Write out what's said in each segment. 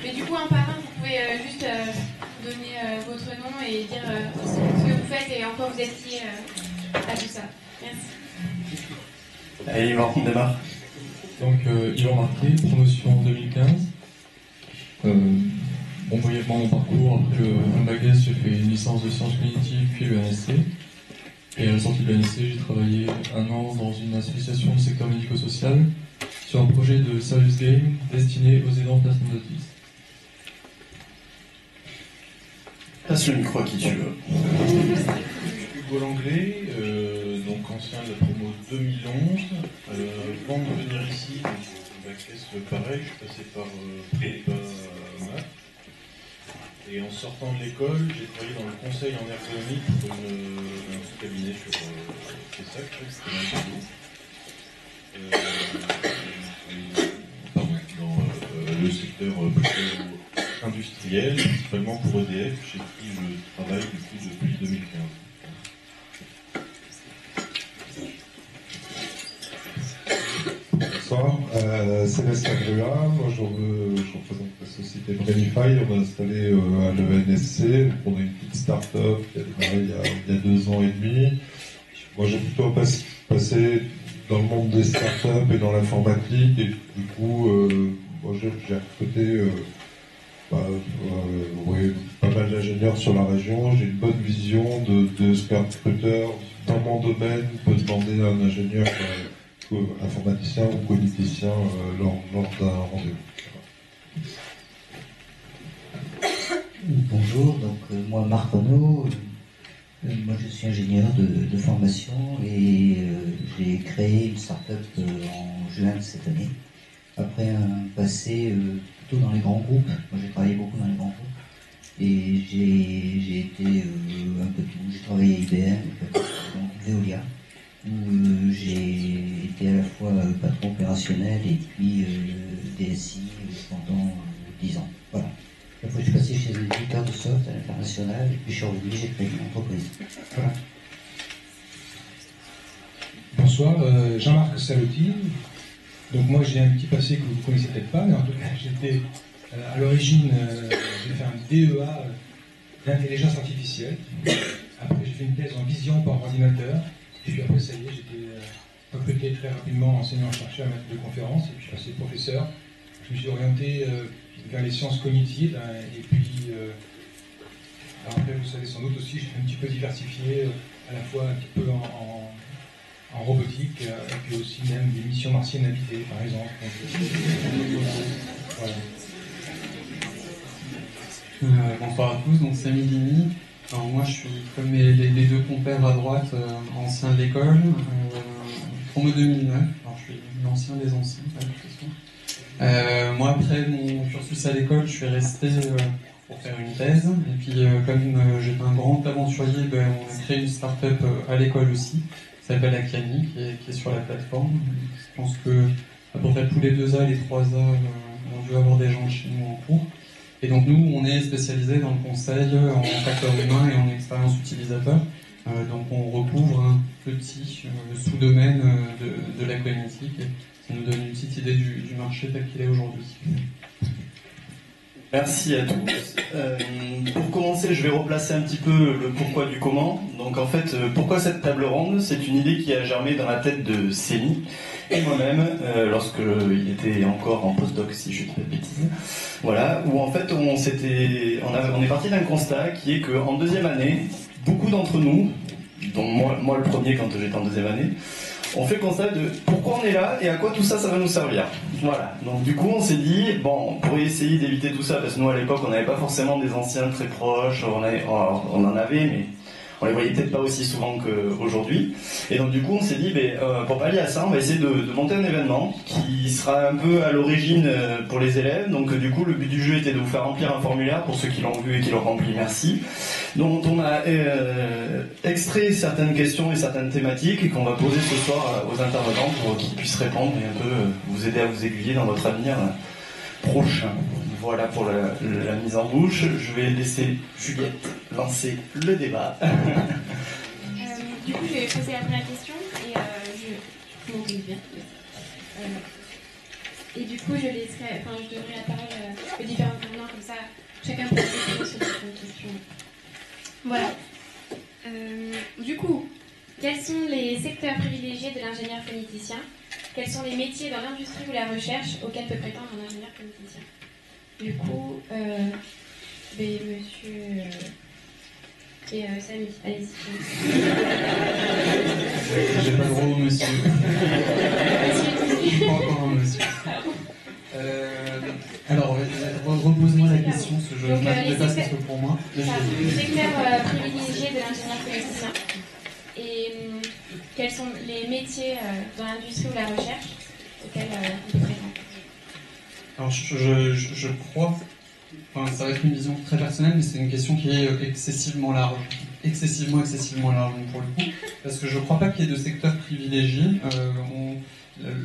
Mais du coup, un par un, vous pouvez juste donner votre nom et dire ce que vous faites et en quoi vous êtes lié à tout ça. Merci. Allez, Yvan, on démarre. Donc, Yvan Marquet, promotion 2015. Brièvement mon parcours, après le bac S, j'ai fait une licence de sciences cognitives, puis le NSC. Et à la sortie de l'ANSC, j'ai travaillé 1 an dans une association du secteur médico-social sur un projet de service game destiné aux aidants de personnes autistes. Passe le micro à qui tu veux. Hugo Langlais, donc ancien de la promo 2011. Avant de venir ici, donc, au bac S, pareil, je suis passé par prépa maths. Et en sortant de l'école, j'ai travaillé dans le conseil en ergonomie pour un sous-cabinet sur Pessac, c'était dans le secteur plutôt industriel, principalement pour EDF, chez qui je travaille du coup depuis 2015. Bonsoir, Sébastien Grua, moi je représente la société Brainify, on est installé à l'ENSC, on est une petite start-up qui a démarré il y a 2 ans et demi. Moi j'ai plutôt passé dans le monde des start-up et dans l'informatique, et du coup moi j'ai recruté pas mal d'ingénieurs sur la région, j'ai une bonne vision de ce qu'un recruteur dans mon domaine peut demander à un ingénieur informaticien ou politicien lors d'un rendez-vous. Bonjour, donc moi Marc Renaud, moi je suis ingénieur de formation et j'ai créé une start-up en juin de cette année. Après un passé plutôt dans les grands groupes, moi j'ai travaillé beaucoup dans les grands groupes et j'ai été un peu tout, j'ai travaillé à IBM, donc Veolia, où j'ai été à la fois patron opérationnel et puis DSI pendant 10 ans. Voilà. Après, je suis passé chez un éditeur de soft à l'international et puis je suis revenu, j'ai créé une entreprise. Voilà. Bonsoir, Jean-Marc Salotti. Donc moi j'ai un petit passé que vous ne connaissez peut-être pas, mais en tout cas j'étais à l'origine, j'ai fait un DEA d'intelligence artificielle. Après j'ai fait une thèse en vision par ordinateur. Et puis après, ça y est, j'étais recruté très rapidement enseignant-chercheur, maître de conférence, et puis passé professeur. Je me suis orienté vers les sciences cognitives, et puis alors après, vous savez sans doute aussi, j'ai un petit peu diversifié, à la fois un petit peu en robotique, et puis aussi même des missions martiennes habitées, par exemple. Donc, voilà. Bonsoir à tous, donc Samy Dini. Alors moi je suis comme les 2 compères à droite, anciens de l'école, promo 2009, alors je suis l'ancien des anciens, de toute façon. Moi après mon cursus à l'école, je suis resté pour faire une thèse, et puis comme j'étais un grand aventurier, on a créé une start-up à l'école aussi, qui s'appelle Akiani, qui est sur la plateforme. Je pense que à peu près tous les 2A et les 3A, on dû avoir des gens chez nous en cours. Et donc nous, on est spécialisé dans le conseil en facteur humain et en expérience utilisateur. Donc on recouvre un petit sous-domaine de la cognitique et ça nous donne une petite idée du marché tel qu'il est aujourd'hui. Merci à tous. Pour commencer, je vais replacer un petit peu le pourquoi du comment. Donc en fait, pourquoi cette table ronde? C'est une idée qui a germé dans la tête de Séni et moi-même, lorsqu'il était encore en postdoc, si je ne dis pas de bêtises. Voilà, où en fait on est parti d'un constat qui est qu'en 2e année, beaucoup d'entre nous, dont moi le premier quand j'étais en 2e année, on fait le constat de pourquoi on est là et à quoi tout ça, ça va nous servir. Voilà. Donc du coup, on s'est dit, bon, pour essayer d'éviter tout ça, parce que nous à l'époque, on n'avait pas forcément des anciens très proches, on en avait, mais on les voyait peut-être pas aussi souvent qu'aujourd'hui. Et donc du coup, on s'est dit, pour pallier à ça, on va essayer de monter un événement qui sera un peu à l'origine pour les élèves. Donc du coup, le but du jeu était de vous faire remplir un formulaire, pour ceux qui l'ont vu et qui l'ont rempli, merci, dont on a extrait certaines questions et certaines thématiques et qu'on va poser ce soir aux intervenants pour qu'ils puissent répondre et un peu vous aider à vous aiguiller dans votre avenir prochain. Voilà pour la mise en bouche. Je vais laisser Juliette lancer le débat. Du coup, je vais poser la première question et je vous m'entendez bien. Et du coup, je donnerai la parole aux différents intervenants, comme ça, chacun peut répondre sur différentes questions. Voilà. Du coup, quels sont les secteurs privilégiés de l'ingénieur phonéticien? Quels sont les métiers dans l'industrie ou la recherche auxquels peut prétendre un ingénieur phonéticien? Du coup, monsieur et Samy, allez-y. J'ai pas le droit au monsieur. Pas encore un monsieur. Alors, repose-moi la question, parce que je ne m'attendais pas à ce que ce soit pour moi. Les secteurs privilégiés de l'ingénieur phonéticien. Et quels sont les métiers dans l'industrie ou la recherche auxquels on peut prétendre? Alors, je crois, enfin, ça va être une vision très personnelle, mais c'est une question qui est excessivement large. Excessivement large pour le coup. Parce que je ne crois pas qu'il y ait de secteur privilégié.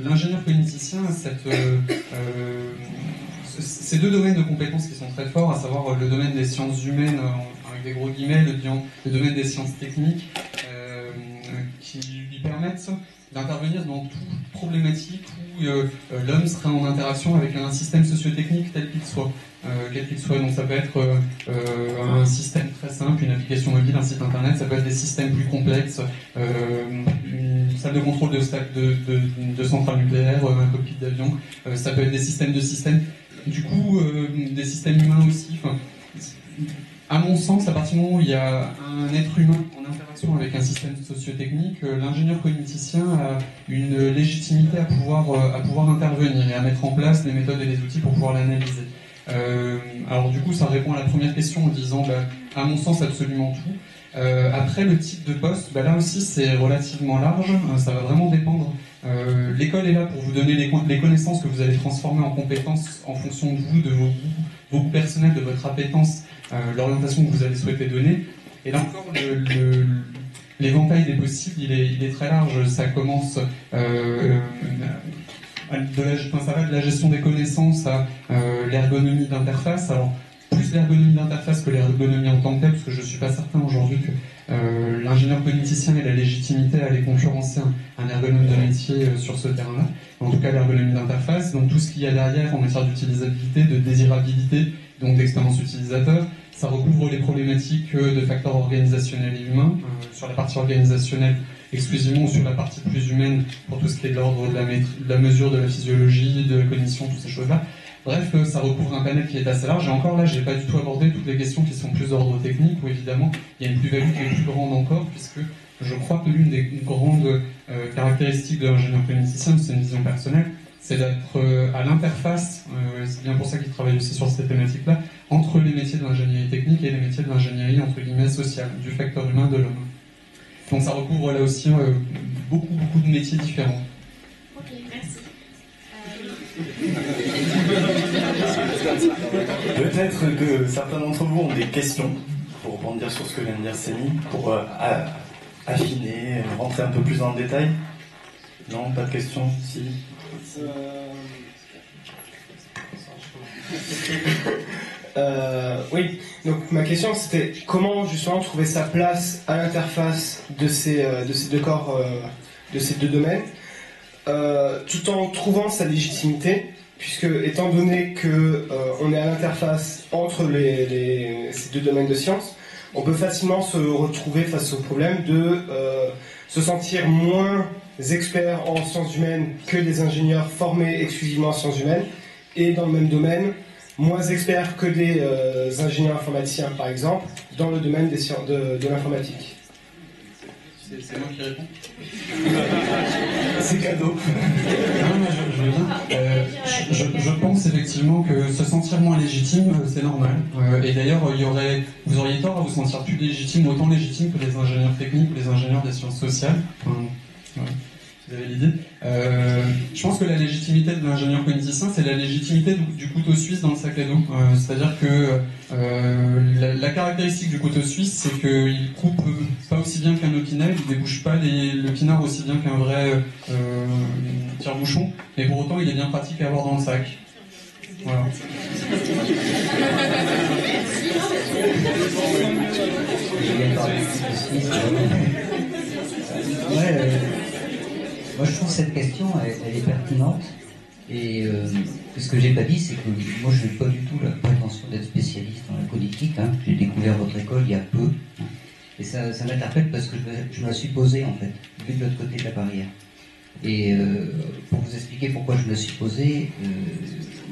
L'ingénieur phonéticien a ces deux domaines de compétences qui sont très forts, à savoir le domaine des sciences humaines, avec des gros guillemets, le domaine des sciences techniques, qui lui permettent d'intervenir dans toute problématique où l'homme serait en interaction avec un système socio-technique tel qu'il soit. Donc ça peut être un système très simple, une application mobile, un site internet, ça peut être des systèmes plus complexes, une salle de contrôle de centrale nucléaire, un cockpit d'avion, ça peut être des systèmes de systèmes, du coup des systèmes humains aussi. Enfin, à mon sens, à partir du moment où il y a un être humain en interaction avec un système socio-technique, l'ingénieur cogniticien a une légitimité à pouvoir intervenir et à mettre en place les méthodes et les outils pour pouvoir l'analyser. Alors du coup, ça répond à la première question en disant, à mon sens, absolument tout. Après, le type de poste, là aussi, c'est relativement large. Ça va vraiment dépendre. L'école est là pour vous donner les connaissances que vous allez transformer en compétences en fonction de vous, de vos goûts personnels, de votre appétence, l'orientation que vous allez souhaiter donner. Et là encore, l'éventail des possibles, il est très large. Ça commence ça va de la gestion des connaissances à l'ergonomie d'interface. Alors, plus l'ergonomie d'interface que l'ergonomie en tant que telle, parce que je ne suis pas certain aujourd'hui que l'ingénieur cogniticien ait la légitimité à aller concurrencer un ergonome de métier sur ce terrain-là. En tout cas, l'ergonomie d'interface, donc tout ce qu'il y a derrière en matière d'utilisabilité, de désirabilité, donc d'expérience utilisateur, ça recouvre les problématiques de facteurs organisationnels et humains. Sur la partie organisationnelle, exclusivement, ou sur la partie plus humaine, pour tout ce qui est de l'ordre de la mesure de la physiologie, de la cognition, toutes ces choses-là. Bref, ça recouvre un panel qui est assez large. Et encore là, je n'ai pas du tout abordé toutes les questions qui sont plus d'ordre technique, où évidemment, il y a une plus-value qui est plus grande encore, puisque je crois que l'une des grandes caractéristiques de l'ingénieur cogniticien, c'est une vision personnelle, c'est d'être à l'interface, c'est bien pour ça qu'il travaille aussi sur cette thématique-là, entre les métiers de l'ingénierie technique et les métiers de l'ingénierie, entre guillemets, sociale, du facteur humain de l'homme. Donc ça recouvre là aussi beaucoup de métiers différents. Ok, merci. Peut-être que certains d'entre vous ont des questions pour rebondir sur ce que vient de dire Samy, pour affiner, rentrer un peu plus dans le détail. Non, pas de questions? Si. Oui, donc ma question c'était comment justement trouver sa place à l'interface de ces deux corps, de ces deux domaines, tout en trouvant sa légitimité, puisque étant donné que on est à l'interface entre ces deux domaines de sciences, on peut facilement se retrouver face au problème de se sentir moins expert en sciences humaines que des ingénieurs formés exclusivement en sciences humaines, et dans le même domaine, moins experts que des ingénieurs informaticiens, par exemple, dans le domaine de l'informatique. C'est moi qui réponds. C'est cadeau. Je pense effectivement que se sentir moins légitime, c'est normal. Et d'ailleurs, vous auriez tort à vous sentir plus légitime, autant légitime que les ingénieurs techniques ou les ingénieurs des sciences sociales. Vous avez l'idée. Je pense que la légitimité de l'ingénieur cogniticien, c'est la légitimité du couteau suisse dans le sac à dos. C'est-à-dire que la caractéristique du couteau suisse, c'est qu'il coupe pas aussi bien qu'un opinel, il débouche pas le pinard aussi bien qu'un vrai tire-bouchon, mais pour autant, il est bien pratique à avoir dans le sac. Voilà. Moi, je trouve cette question, elle est pertinente. Et ce que j'ai pas dit, c'est que moi je n'ai pas du tout la prétention d'être spécialiste dans la cognitique. Hein. J'ai découvert votre école il y a peu. Hein. Et ça m'interpelle parce que je me la suis posée en fait, vu de l'autre côté de la barrière. Et pour vous expliquer pourquoi je me la suis posée,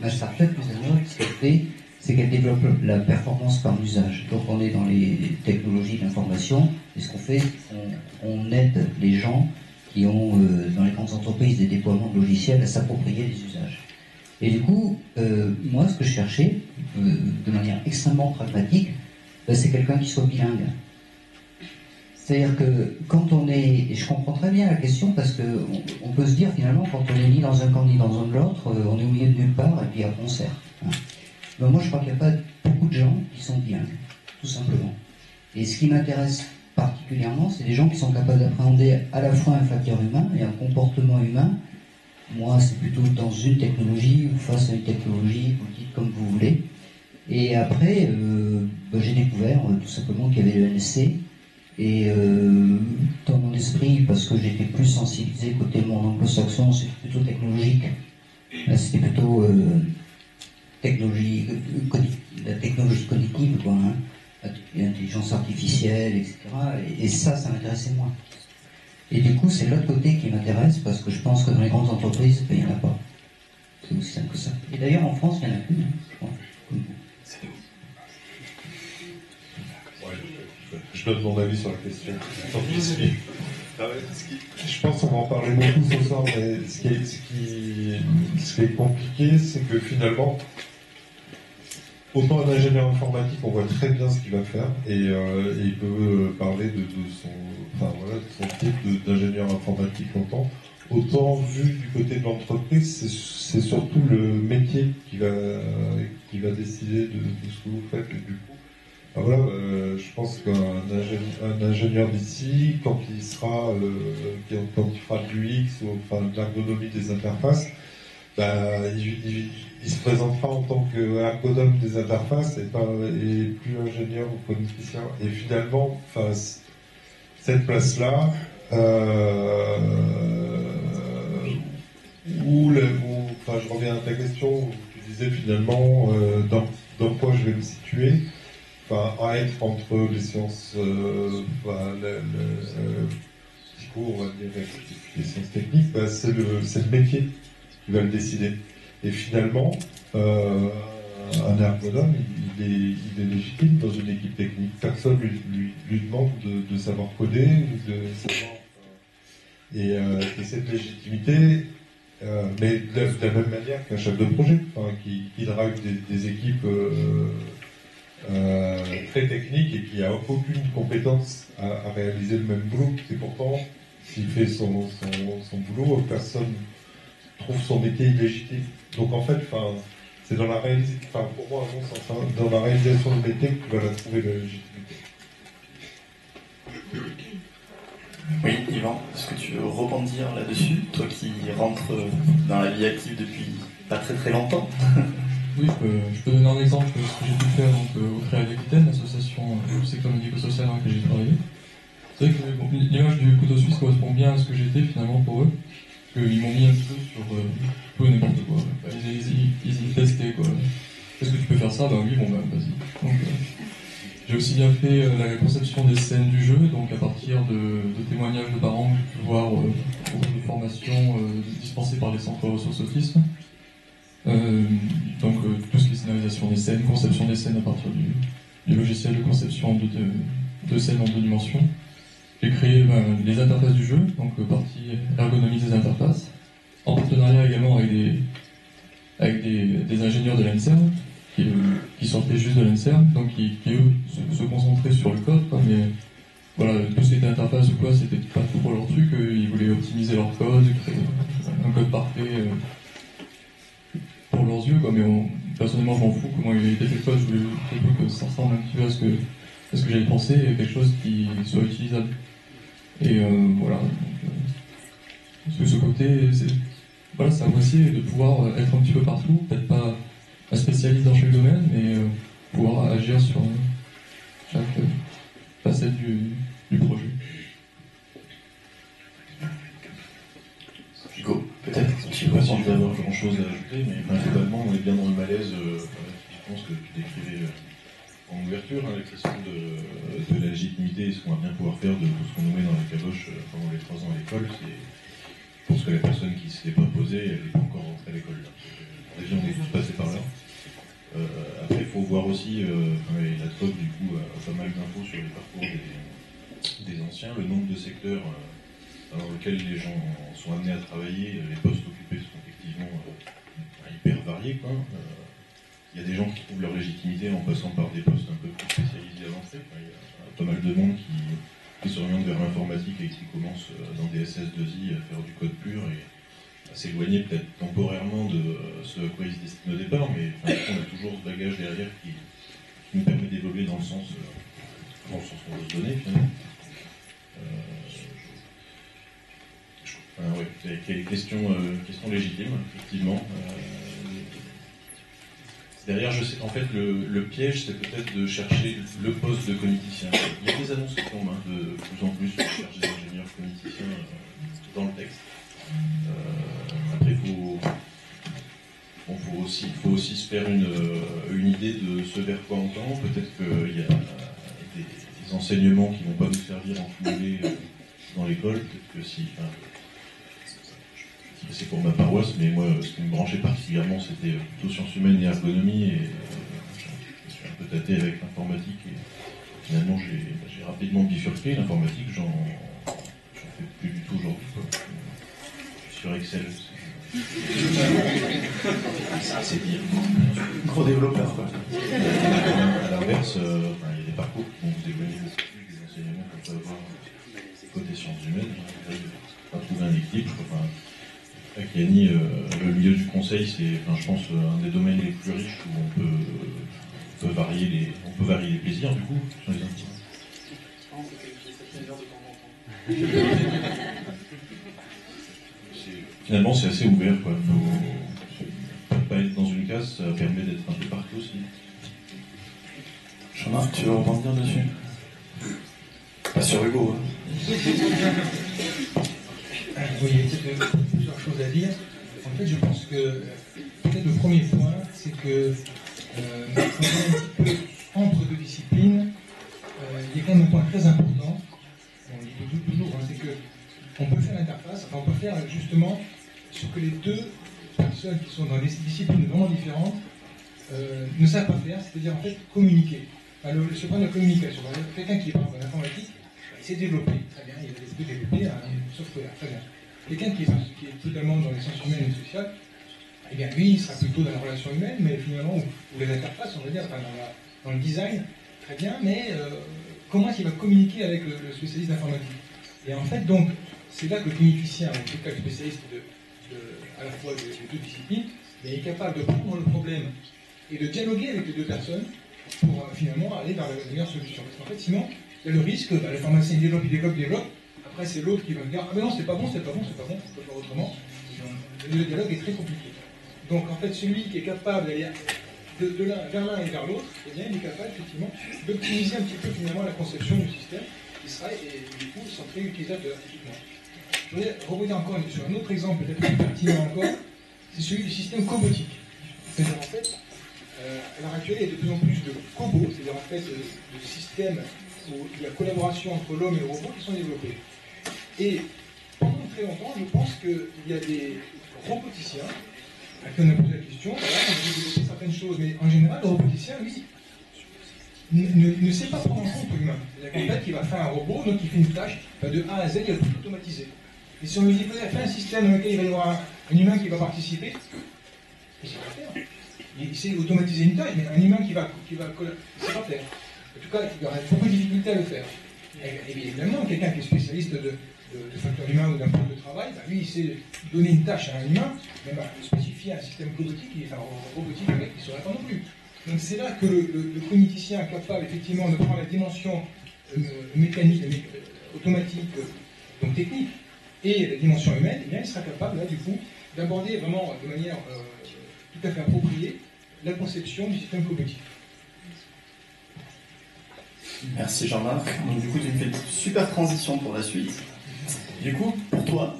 ma startup, ce qu'elle fait, c'est qu'elle développe la performance par l'usage. Donc on est dans les technologies de l'information, et ce qu'on fait, on aide les gens qui ont dans les grandes entreprises des déploiements de logiciels à s'approprier les usages. Et du coup, moi ce que je cherchais, de manière extrêmement pragmatique, c'est quelqu'un qui soit bilingue. C'est-à-dire que quand on est, et je comprends très bien la question parce qu'on peut se dire finalement quand on est ni dans un camp ni dans un de l'autre, on est au milieu de nulle part et puis après on sert. Hein. Donc moi je crois qu'il n'y a pas beaucoup de gens qui sont bilingues, tout simplement. Et ce qui m'intéresse particulièrement, c'est des gens qui sont capables d'appréhender à la fois un facteur humain et un comportement humain. Moi c'est plutôt dans une technologie ou face à une technologie, vous le dites comme vous voulez. Et après, j'ai découvert tout simplement qu'il y avait le NSC. Et dans mon esprit, parce que j'étais plus sensibilisé côté monde anglo-saxon, c'était plutôt technologique. Là, c'était plutôt la technologie cognitive, quoi, hein, l'intelligence artificielle, etc. Et ça m'intéressait moins. Et du coup, c'est l'autre côté qui m'intéresse, parce que je pense que dans les grandes entreprises, il n'y en a pas. C'est aussi simple que ça. Et d'ailleurs, en France, il y en a plus, je crois. Je donne mon avis sur la question. Je pense qu'on va en parler beaucoup ce soir, mais ce qui est compliqué, c'est que finalement, autant un ingénieur informatique, on voit très bien ce qu'il va faire, et il peut parler de son type d'ingénieur informatique longtemps. Autant vu du côté de l'entreprise, c'est surtout le métier qui va décider de ce que vous faites, et du coup, voilà, je pense qu'un ingénieur d'ici, quand il fera de l'UX ou enfin, de l'ergonomie des interfaces, il se présentera en tant qu'ergonome des interfaces et plus ingénieur ou cogniticien. Et finalement, cette place-là, je reviens à ta question, où tu disais finalement dans quoi je vais me situer. À être entre les sciences psycho, on va dire, et les sciences techniques, c'est le métier qui va le décider. Et finalement, un ergonome, il est légitime dans une équipe technique. Personne lui demande de savoir coder ou de savoir. Et cette légitimité, mais de la même manière qu'un chef de projet, qui drive des équipes. Très technique et qui n'a aucune compétence à réaliser le même boulot. Et pourtant, s'il fait son boulot, personne trouve son métier illégitime. Donc en fait, c'est dans la réalisation, pour moi, à mon sens, dans la réalisation du métier que tu vas la trouver la légitimité. Oui, Yvan, est-ce que tu veux rebondir là-dessus, toi qui rentres dans la vie active depuis pas très très longtemps? Oui, je peux donner un exemple de ce que j'ai pu faire au Créa d'Aquitaine, l'association du secteur médico-social dans laquelle j'ai travaillé. C'est vrai que l'image du couteau suisse correspond bien à ce que j'étais finalement pour eux, parce qu'ils m'ont mis un petit peu sur tout n'importe quoi. Ils y testaient quoi. Est-ce que tu peux faire ça? Oui, vas-y. Donc, j'ai aussi bien fait la conception des scènes du jeu, donc à partir de témoignages de parents que j'ai pu voir au cours de formations dispensées par les centres de ressources autisme. Donc tout ce qui est scénarisation des scènes, conception des scènes à partir du logiciel de conception de scènes en 2 dimensions. J'ai créé les interfaces du jeu, donc partie ergonomie des interfaces, en partenariat également avec des ingénieurs de l'ANSERM, qui sortaient juste de l'ANSERM, donc qui eux se concentraient sur le code, quoi, mais voilà, tout ce qui était interface ou quoi, c'était pas tout pour leur truc, ils voulaient optimiser leur code, créer un code parfait pour leurs yeux, quoi, mais personnellement je m'en fous comment il a été fait le code, je voulais surtout que ça ressemble un petit peu à ce que j'avais pensé et quelque chose qui soit utilisable. Et voilà, donc, ce côté, ça va aussi de pouvoir être un petit peu partout, peut-être pas un spécialiste dans chaque domaine, mais pouvoir agir sur chaque facette du projet. Hugo, peut-être tu veux pas si je vais avoir grand chose à globalement, on est bien dans le malaise, je pense que tu décrivais en ouverture, hein, la question de la légitimité et ce qu'on va bien pouvoir faire de tout ce qu'on nous met dans la caboche pendant les 3 ans à l'école. Je pense que la personne qui ne s'est pas posée, elle n'est pas encore rentrée à l'école. Déjà, on est tous passés par là. Après, il faut voir aussi, la TOC du coup a pas mal d'infos sur les parcours des anciens, le nombre de secteurs dans lesquels les gens sont amenés à travailler, les postes occupés sont effectivement hyper variés, quoi. Il y a des gens qui trouvent leur légitimité en passant par des postes un peu plus spécialisés avancés. Il y a pas mal de monde qui s'oriente vers l'informatique et qui commence dans des SS2I à faire du code pur et à s'éloigner peut-être temporairement de ce à quoi ils se destinent au départ, mais on a toujours ce bagage derrière qui nous permet d'évoluer dans le sens qu'on veut se donner finalement. Question légitime, effectivement. Derrière, je sais qu'en fait, le piège, c'est peut-être de chercher le poste de cogniticien. Il y a des annonces qui tombent de plus en plus sur chercher des ingénieurs cogniticiens dans le texte. Après, il faut aussi se faire une idée de ce vers quoi on tend. Peut-être qu'il y a des enseignements qui ne vont pas nous servir en cumulé dans l'école. Peut-être que si... c'est pour ma paroisse, mais moi, ce qui me branchait particulièrement, c'était plutôt sciences humaines et ergonomie, et je suis un peu tâté avec l'informatique, et finalement, j'ai rapidement bifurqué. L'informatique, j'en fais plus du tout aujourd'hui. Je suis sur Excel. C'est dire. Gros développeur, quoi. À l'inverse, il y a des parcours qui vont vous éloigner beaucoup plus des enseignements qu'on peut avoir côté sciences humaines. On va trouver un équilibre. Akiani, le milieu du conseil, c'est, je pense, un des domaines les plus riches où on peut varier les plaisirs, du coup, sur les instruments. Finalement, c'est assez ouvert, quoi. Faut pas être dans une case, ça permet d'être un peu partout aussi. Jean-Marc, tu veux rebondir dessus? Pas sur Hugo, hein. Oui, il y a plusieurs choses à dire. En fait, je pense que peut-être le premier point, c'est que on est un petit peu entre deux disciplines. Il y a quand même un point très important. On dit toujours, hein, c'est qu'on peut faire l'interface, on peut faire justement ce que les deux personnes qui sont dans des disciplines vraiment différentes ne savent pas faire, c'est-à-dire en fait communiquer. Ce point de la communication. Quelqu'un qui est en informatique, il s'est développé, très bien, il a développé un software, très bien. Quelqu'un qui est totalement dans les sciences humaines et sociales, eh bien lui, il sera plutôt dans la relation humaine, mais finalement, ou les interfaces, on va dire, enfin, dans le design, très bien, mais comment est-ce qu'il va communiquer avec le spécialiste d'informatique? Et en fait, donc, c'est là que le clinicien, en tout cas le spécialiste à la fois des deux disciplines, est capable de prendre le problème et de dialoguer avec les deux personnes pour finalement aller vers la meilleure solution. Parce qu'en fait, sinon, il y a le risque, le pharmacien développe, après c'est l'autre qui va me dire « Ah mais non, c'est pas bon, on peut faire autrement ». Le dialogue est très compliqué. Donc en fait, celui qui est capable d'aller vers l'un et vers l'autre, eh bien, il est capable effectivement d'optimiser un petit peu finalement la conception du système, qui sera, et du coup, sont très utilisateur typiquement. Je voudrais rebondir encore sur un autre exemple, peut-être plus pertinent encore, c'est celui du système cobotique. C'est-à-dire en fait, à l'heure actuelle, il y a de plus en plus de cobots, c'est-à-dire en fait de systèmes où il y a collaboration entre l'homme et le robot qui sont développés. Et pendant très longtemps, je pense qu'il y a des roboticiens à qui on a posé la question, voilà, on a développé certaines choses, mais en général, le roboticien, lui, ne sait pas prendre en compte l'humain. C'est-à-dire qu'en fait, il va faire un robot, donc il fait une tâche de A à Z, il va tout automatiser. Et si on lui dit, fais un système dans lequel il va y avoir un humain qui va participer, il ne sait pas faire. Il sait automatiser une tâche, mais un humain qui va il ne sait pas faire. En tout cas, il y aura beaucoup de difficultés à le faire. Et évidemment, quelqu'un qui est spécialiste de facteur humain ou d'un plan de travail, bah, lui, il sait donner une tâche à un humain, mais spécifier un système robotique, robotique avec, il ne saurait pas non plus. Donc c'est là que le cogniticien est capable effectivement de prendre la dimension mécanique, automatique, donc technique, et la dimension humaine, et bien il sera capable là du coup d'aborder vraiment de manière tout à fait appropriée la conception du système cognitif. Merci Jean-Marc. Donc du coup tu me fais une super transition pour la suite. Du coup, pour toi,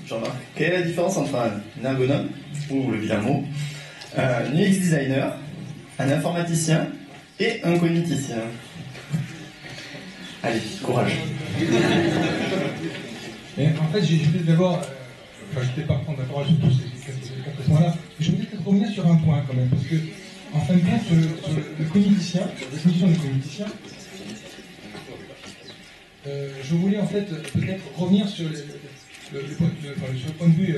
Jean-Marc, quelle est la différence entre un ergonome, ou le vilain mot, un UX designer, un informaticien et un cogniticien. Allez, courage. Et en fait, j'ai voulu d'abord, je ne vais pas prendre la parole sur tous ces quatre points-là, mais je voulais peut-être revenir sur un point quand même, parce que, en fin de compte, sur le cogniticien, la définition du cogniticien, je voulais en fait peut-être revenir sur le point de vue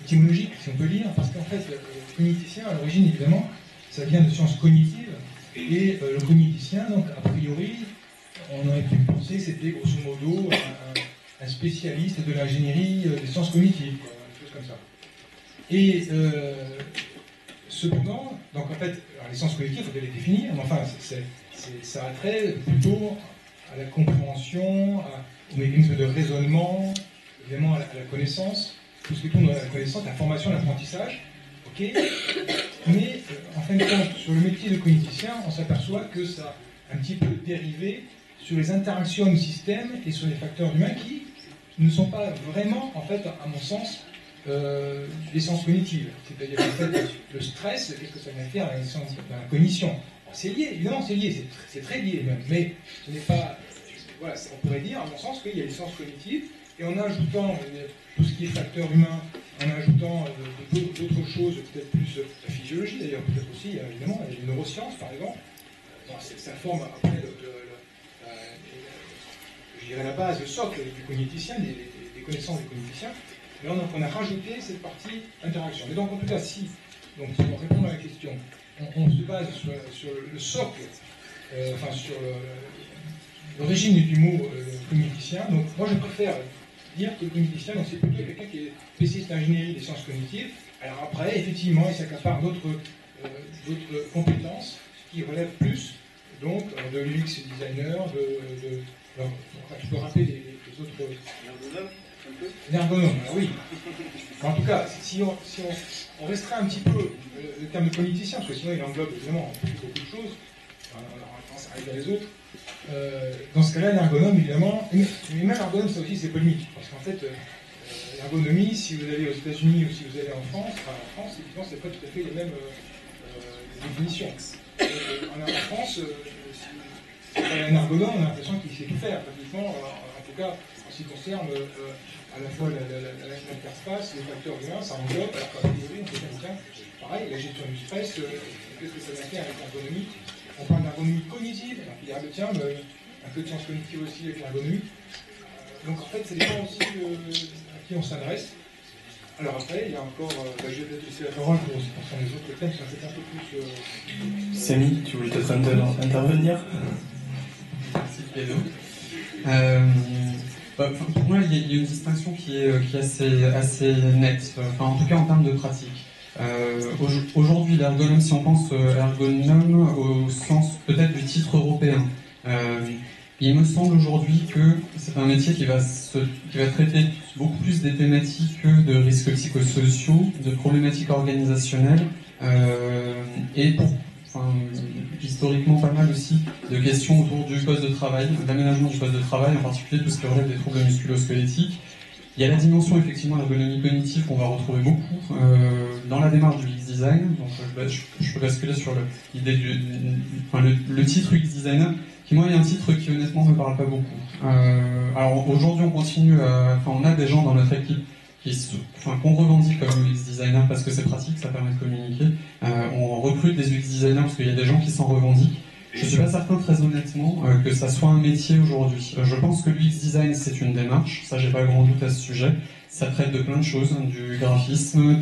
étymologique, si on peut dire, parce qu'en fait, le cogniticien, à l'origine, évidemment, ça vient de sciences cognitives, et le cogniticien, donc, a priori, on aurait pu penser que c'était grosso modo un spécialiste de l'ingénierie des sciences cognitives, quoi, une chose comme ça. Et cependant, donc en fait, alors les sciences cognitives, il faut les définir, mais enfin, ça a trait plutôt à la compréhension, au mécanisme de raisonnement, évidemment à la connaissance, tout ce qui tourne à la connaissance, la formation, l'apprentissage, ok. Mais en fin de compte, sur le métier de cogniticien, on s'aperçoit que ça a un petit peu dérivé sur les interactions du système et sur les facteurs humains qui ne sont pas vraiment, en fait, à mon sens, des sciences cognitives. C'est-à-dire en fait, le stress, qu'est-ce que ça vient faire dans la cognition? C'est lié, évidemment, c'est lié, c'est très lié même, mais ce n'est pas. Voilà, on pourrait dire, à mon sens, qu'il y a des sciences cognitives, et en ajoutant tout ce qui est facteur humain, en ajoutant d'autres choses, peut-être plus la physiologie d'ailleurs, peut-être aussi, évidemment, les neurosciences par exemple, ça forme après je dirais la base, le socle du cogniticien, des connaissances des cogniticiens. Et là, on a rajouté cette partie interaction. Mais donc, en tout cas, donc, pour répondre à la question, on se base sur le socle, enfin, sur l'origine du mot cogniticien. Donc, moi, je préfère dire que le cogniticien, c'est plutôt quelqu'un qui est spécialiste d'ingénierie des sciences cognitives. Alors après, effectivement, il s'accapare d'autres compétences qui relèvent plus donc de l'UX designer, alors, tu peux rappeler les autres. L'ergonome, oui. En tout cas, si on restreint un petit peu le terme de cogniticien, parce que sinon il englobe évidemment beaucoup de choses, on aura tendance à arriver à les autres. Dans ce cas-là, l'ergonome, évidemment, mais même l'ergonome, ça aussi c'est polémique, parce qu'en fait, l'ergonomie, si vous allez aux États-Unis ou si vous allez en France, évidemment, c'est pas tout à fait les mêmes définitions. En France, un ergonome, on a l'impression qu'il sait tout faire, pratiquement, en tout cas, en ce qui concerne à la fois l'interface, les facteurs humains, ça englobe, alors qu'à priori, on peut dire, tiens, pareil, la gestion du stress, qu'est-ce que ça vient faire avec l'ergonomie? On parle d'ergonomie cognitive, alors il y a, tiens, un peu de sciences cognitives aussi avec l'ergonomie. Donc en fait, ça dépend aussi à qui on s'adresse. Alors après, il y a encore, je vais peut-être laisser la parole pour les autres thèmes, ça fait un peu plus... Samy, tu voulais peut-être intervenir? Merci Pedro. Pour moi, il y a une distinction qui est assez nette, enfin, en tout cas en termes de pratique. Aujourd'hui, l'ergonome, si on pense ergonome au sens peut-être du titre européen, il me semble aujourd'hui que c'est un métier qui va traiter beaucoup plus des thématiques que de risques psychosociaux, de problématiques organisationnelles, et historiquement pas mal aussi de questions autour du poste de travail, de l'aménagement du poste de travail, en particulier tout ce qui relève des troubles musculo-squelettiques. Il y a la dimension effectivement l'ergonomie cognitive qu'on va retrouver beaucoup dans la démarche du UX design. Donc je peux basculer sur l'idée le titre UX designer, qui moi est un titre qui honnêtement ne me parle pas beaucoup. Alors aujourd'hui on a des gens dans notre équipe qu'on revendique comme UX designer parce que c'est pratique, ça permet de communiquer. On recrute des UX designers parce qu'il y a des gens qui s'en revendiquent. Je ne suis pas certain, très honnêtement, que ça soit un métier aujourd'hui. Je pense que l'UX design, c'est une démarche. Ça, j'ai pas grand doute à ce sujet. Ça traite de plein de choses, du graphisme,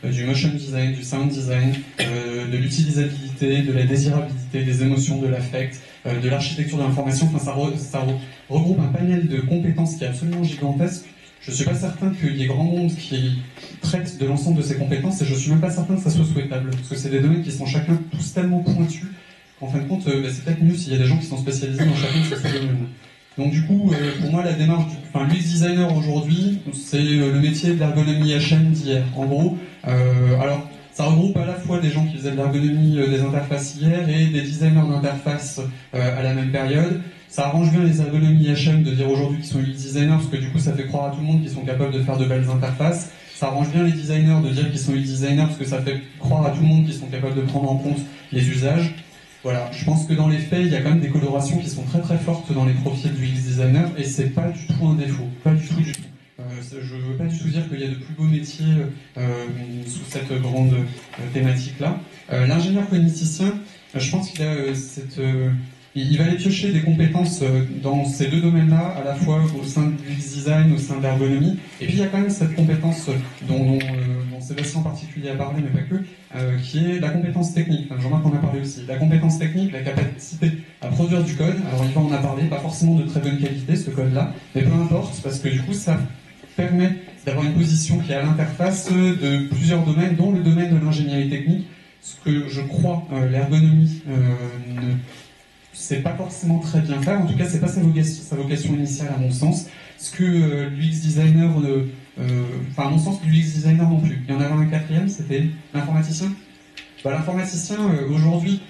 du motion design, du sound design, de l'utilisabilité, de la désirabilité, des émotions, de l'affect, de l'architecture de l'information. Enfin, ça regroupe un panel de compétences qui est absolument gigantesque. Je ne suis pas certain qu'il y ait grand monde qui traite de l'ensemble de ces compétences et je ne suis même pas certain que ça soit souhaitable. Parce que c'est des domaines qui sont chacun tous tellement pointus qu'en fin de compte, c'est peut-être mieux s'il y a des gens qui sont spécialisés dans chacun de ces domaines. Donc du coup, pour moi, la démarche l'UX designer aujourd'hui, c'est le métier de l'ergonomie HM d'hier. En gros, alors ça regroupe à la fois des gens qui faisaient de l'ergonomie des interfaces hier et des designers d'interfaces à la même période. Ça arrange bien les ergonomies HM de dire aujourd'hui qu'ils sont UX designers, parce que du coup ça fait croire à tout le monde qu'ils sont capables de faire de belles interfaces. ça arrange bien les designers de dire qu'ils sont UX designers parce que ça fait croire à tout le monde qu'ils sont capables de prendre en compte les usages. Voilà, je pense que dans les faits, il y a quand même des colorations qui sont très très fortes dans les profils du UX designer et c'est pas du tout un défaut, pas du tout du tout. Je veux pas du tout dire qu'il y a de plus beaux métiers sous cette grande thématique-là. L'ingénieur cogniticien, je pense qu'il a il va aller piocher des compétences dans ces deux domaines-là, à la fois au sein du UX design, au sein de l'ergonomie. Et puis il y a quand même cette compétence dont Sébastien en particulier a parlé, mais pas que, qui est la compétence technique. Enfin, Jean-Marc en a parlé aussi. La compétence technique, la capacité à produire du code. Alors Yvan en a parlé, pas forcément de très bonne qualité ce code-là, mais peu importe, parce que du coup ça permet d'avoir une position qui est à l'interface de plusieurs domaines, dont le domaine de l'ingénierie technique, ce que je crois l'ergonomie ne sait pas forcément très bien faire, en tout cas c'est pas sa vocation initiale à mon sens, ce que l'UX designer, à mon sens l'UX designer non plus. Il y en avait un quatrième, c'était l'informaticien. L'informaticien aujourd'hui,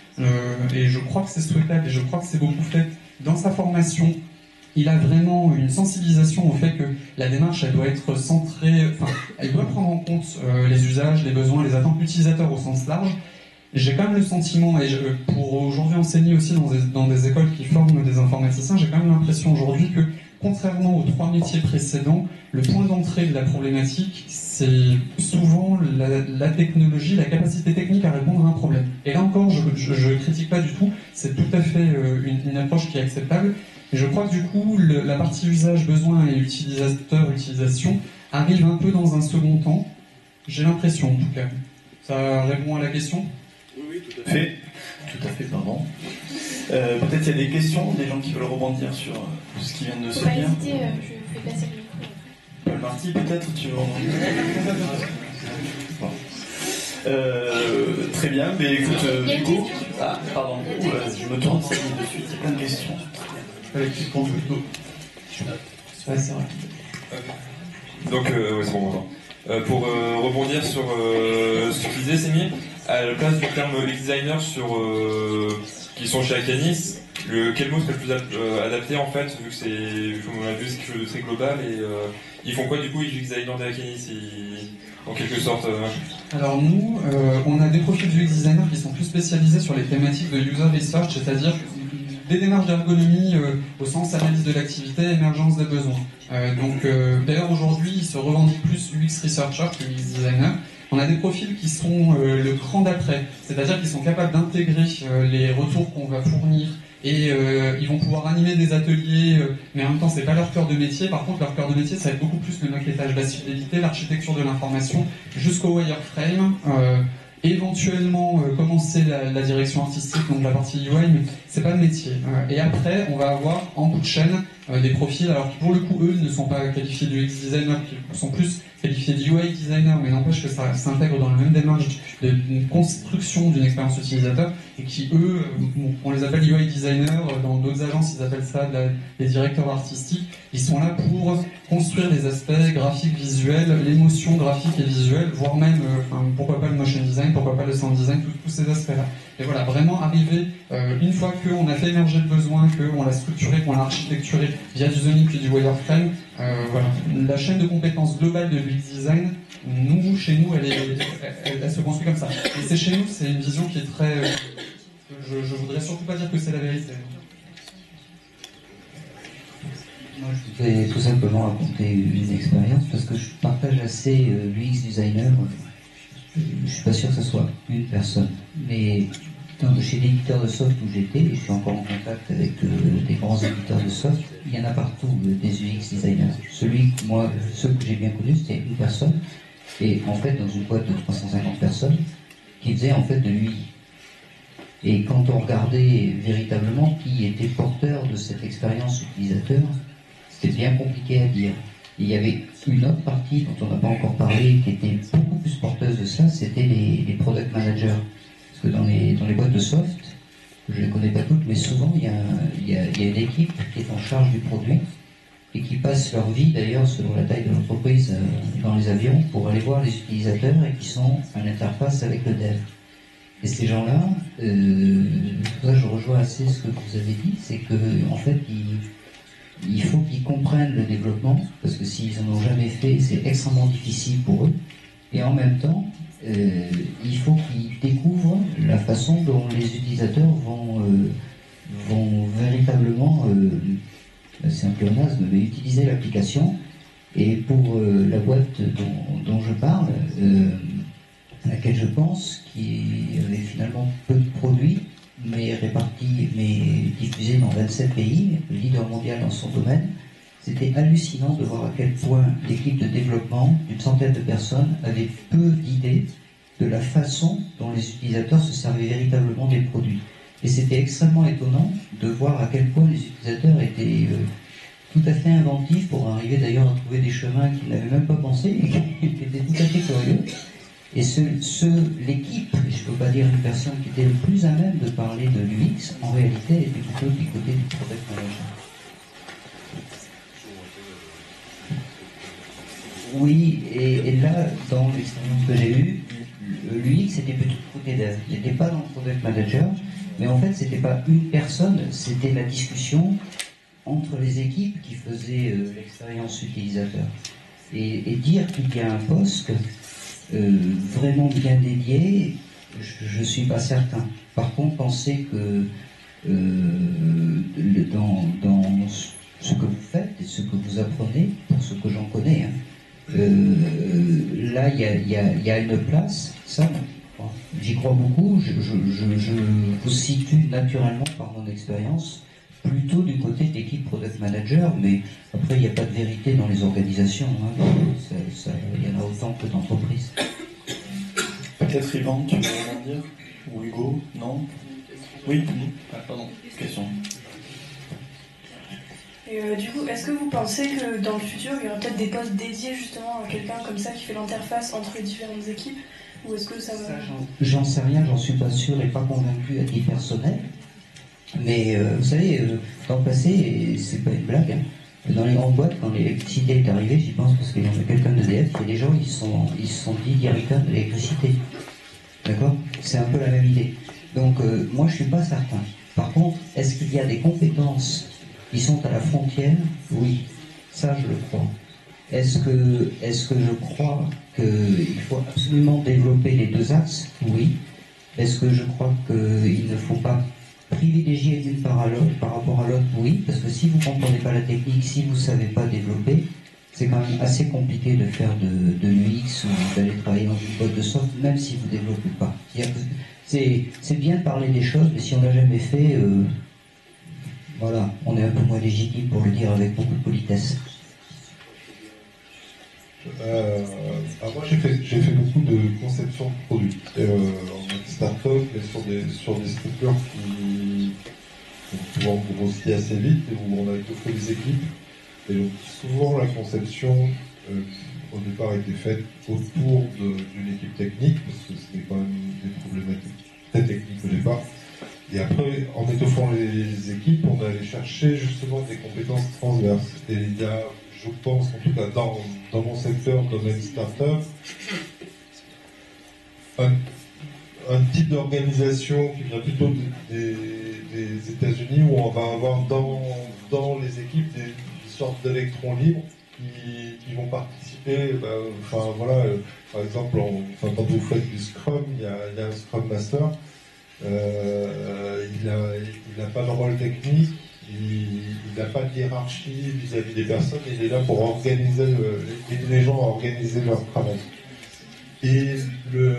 et je crois que c'est souhaitable et je crois que c'est beaucoup fait dans sa formation, il a vraiment une sensibilisation au fait que la démarche, elle doit être centrée, elle doit prendre en compte les usages, les besoins, les attentes utilisateurs au sens large. J'ai quand même le sentiment, et pour aujourd'hui enseigner aussi dans des écoles qui forment des informaticiens, j'ai quand même l'impression aujourd'hui que, contrairement aux 3 métiers précédents, le point d'entrée de la problématique, c'est souvent la technologie, la capacité technique à répondre à un problème. Et là encore, je critique pas du tout, c'est tout à fait une approche qui est acceptable. Et je crois que du coup, la partie usage, besoin et utilisateur, utilisation arrive un peu dans un second temps. J'ai l'impression, en tout cas. Ça répond à la question ? Oui, tout à fait. Tout à fait, pardon. Peut-être il y a des questions, des gens qui veulent rebondir sur ce qui vient de se dire. Pas hésiter, je vais passer le micro. Paul Marty, peut-être, tu veux rebondir. Très bien, mais écoute, du coup... Ah, pardon, je me tourne, ça y est, de suite, il y a plein de questions. Ouais, c'est vrai. Donc, ouais, c'est bon, pour rebondir sur ce que tu disais, Sémi, à la place du terme UX designer qui sont chez Akanis, quel mot serait le plus adapté en fait, vu que c'est, comme on l'a vu, c'est quelque chose de très global et ils font quoi du coup, les UX designers d'Akanis en quelque sorte Alors nous, on a des profils de UX designers qui sont plus spécialisés sur les thématiques de user research, c'est-à-dire des démarches d'ergonomie au sens analyse de l'activité, émergence des besoins. D'ailleurs aujourd'hui, ils se revendiquent plus UX researcher que UX designer. On a des profils qui sont le cran d'après, c'est-à-dire qu'ils sont capables d'intégrer les retours qu'on va fournir et ils vont pouvoir animer des ateliers, mais en même temps c'est pas leur cœur de métier. Par contre leur cœur de métier ça va être beaucoup plus le maquettage, la fidélité, l'architecture de l'information jusqu'au wireframe. Éventuellement commencer la direction artistique, donc la partie UI, mais c'est pas le métier. Et après, on va avoir en bout de chaîne des profils, alors qui pour le coup, eux, ne sont pas qualifiés de UX designer, qui sont plus qualifiés de UI designer, mais n'empêche que ça s'intègre dans la même démarche de construction d'une expérience utilisateur, et qui, eux, on les appelle UI designers, dans d'autres agences, ils appellent ça des directeurs artistiques. Ils sont là pour construire les aspects graphiques, visuels, l'émotion graphique et visuelle, voire même, pourquoi pas le motion design, pourquoi pas le sound design, tous ces aspects-là. Et voilà, vraiment arriver, une fois qu'on a fait émerger le besoin, qu'on l'a structuré, qu'on l'a architecturé via du zoning puis du wireframe, voilà. La chaîne de compétences globale de l'UX design, chez nous, elle se construit comme ça. Et c'est chez nous, c'est une vision qui est très... je voudrais surtout pas dire que c'est la vérité. Moi, je voudrais tout simplement raconter une expérience parce que je partage assez l'UX designer. Je suis pas sûr que ce soit une personne, mais chez l'éditeur de soft où j'étais, je suis encore en contact avec des grands éditeurs de soft, il y en a partout des UX designers. Ceux que j'ai bien connus, c'était une personne, et en fait dans une boîte de 350 personnes, qui faisait en fait de l'UI. Et quand on regardait véritablement qui était porteur de cette expérience utilisateur, c'était bien compliqué à dire. Et il y avait une autre partie dont on n'a pas encore parlé, qui était beaucoup plus porteuse de ça, c'était les product managers. Parce que dans les boîtes de soft, je ne les connais pas toutes, mais souvent il y a une équipe qui est en charge du produit et qui passe leur vie d'ailleurs selon la taille de l'entreprise dans les avions pour aller voir les utilisateurs et qui sont à l'interface avec le dev. Et ces gens-là, c'est pour ça que je rejoins assez ce que vous avez dit, c'est que en fait il faut qu'ils comprennent le développement, parce que s'ils n'en ont jamais fait, c'est extrêmement difficile pour eux. Et en même temps, il faut qu'ils découvrent la façon dont les utilisateurs vont véritablement, c'est un pléonasme, mais utiliser l'application. Et pour la boîte dont je parle, à laquelle je pense, qui avait finalement peu de produits, mais diffusés dans 27 pays, leader mondial dans son domaine, c'était hallucinant de voir à quel point l'équipe de développement d'une centaine de personnes avait peu d'idées de la façon dont les utilisateurs se servaient véritablement des produits. Et c'était extrêmement étonnant de voir à quel point les utilisateurs étaient tout à fait inventifs pour arriver d'ailleurs à trouver des chemins qu'ils n'avaient même pas pensé et qui étaient tout à fait curieux. Et l'équipe, je ne peux pas dire une personne qui était le plus à même de parler de l'UX, en réalité était plutôt du côté du product manager. Oui, et là, dans l'expérience que j'ai eue, l'UX était plutôt du côté dev. Il n'était pas dans le product manager, mais en fait, c'était pas une personne, c'était la discussion entre les équipes qui faisaient l'expérience utilisateur. Et dire qu'il y a un poste vraiment bien dédié, je ne suis pas certain. Par contre, penser que dans ce que vous faites et ce que vous apprenez, pour ce que j'en connais, là, il y a une place, ça, j'y crois beaucoup, je vous situe naturellement par mon expérience, plutôt du côté de l'équipe Product Manager, mais après, il n'y a pas de vérité dans les organisations, il y en a autant que d'entreprises. Peut-être Yvan, tu veux vraiment dire? Ou Hugo? Non? Oui, pardon, question. Et du coup, est-ce que vous pensez que dans le futur, il y aura peut-être des postes dédiés justement à quelqu'un comme ça qui fait l'interface entre les différentes équipes? Ou est-ce que ça va... J'en sais rien, j'en suis pas sûr et pas convaincu à titre personnel. Mais vous savez, dans le passé, et c'est pas une blague, dans les grandes boîtes, quand l'électricité est arrivée, j'y pense parce qu'il y en a quelqu'un d'EDF, il y a des gens, ils se sont dit directeurs de l'électricité. D'accord? C'est un peu la même idée. Donc, moi, je suis pas certain. Par contre, est-ce qu'il y a des compétences qui sont à la frontière? Oui, ça, je le crois. Est-ce que je crois qu'il faut absolument développer les deux axes? Oui. Est-ce que je crois qu'il ne faut pas privilégier d'une part à l'autre par rapport à l'autre? Oui, parce que si vous ne comprenez pas la technique, si vous ne savez pas développer, c'est quand même assez compliqué de faire de l'UX ou d'aller travailler dans une boîte de soft, même si vous ne développez pas. C'est bien de parler des choses, mais si on ne l'a jamais fait, voilà, on est un peu moins légitime pour le dire avec beaucoup de politesse. Moi j'ai fait beaucoup de conception de produits en mode start-up et sur des structures qui ont souvent grossi assez vite et où on a étoffé les équipes. Et donc souvent la conception au départ était faite autour d'une équipe technique parce que c'était quand même des problématiques très techniques au départ. Et après, en étoffant les équipes, on allait chercher justement des compétences transverses. Et il y a, je pense, en tout cas dans mon secteur, domaine startup, un type d'organisation qui vient plutôt des États-Unis où on va avoir dans les équipes des sortes d'électrons libres qui vont participer. Par exemple, quand vous faites du Scrum, il y a un Scrum Master. Il n'a pas de rôle technique, il n'a pas de hiérarchie vis-à-vis des personnes, il est là pour aider les gens à organiser leur travail. Et le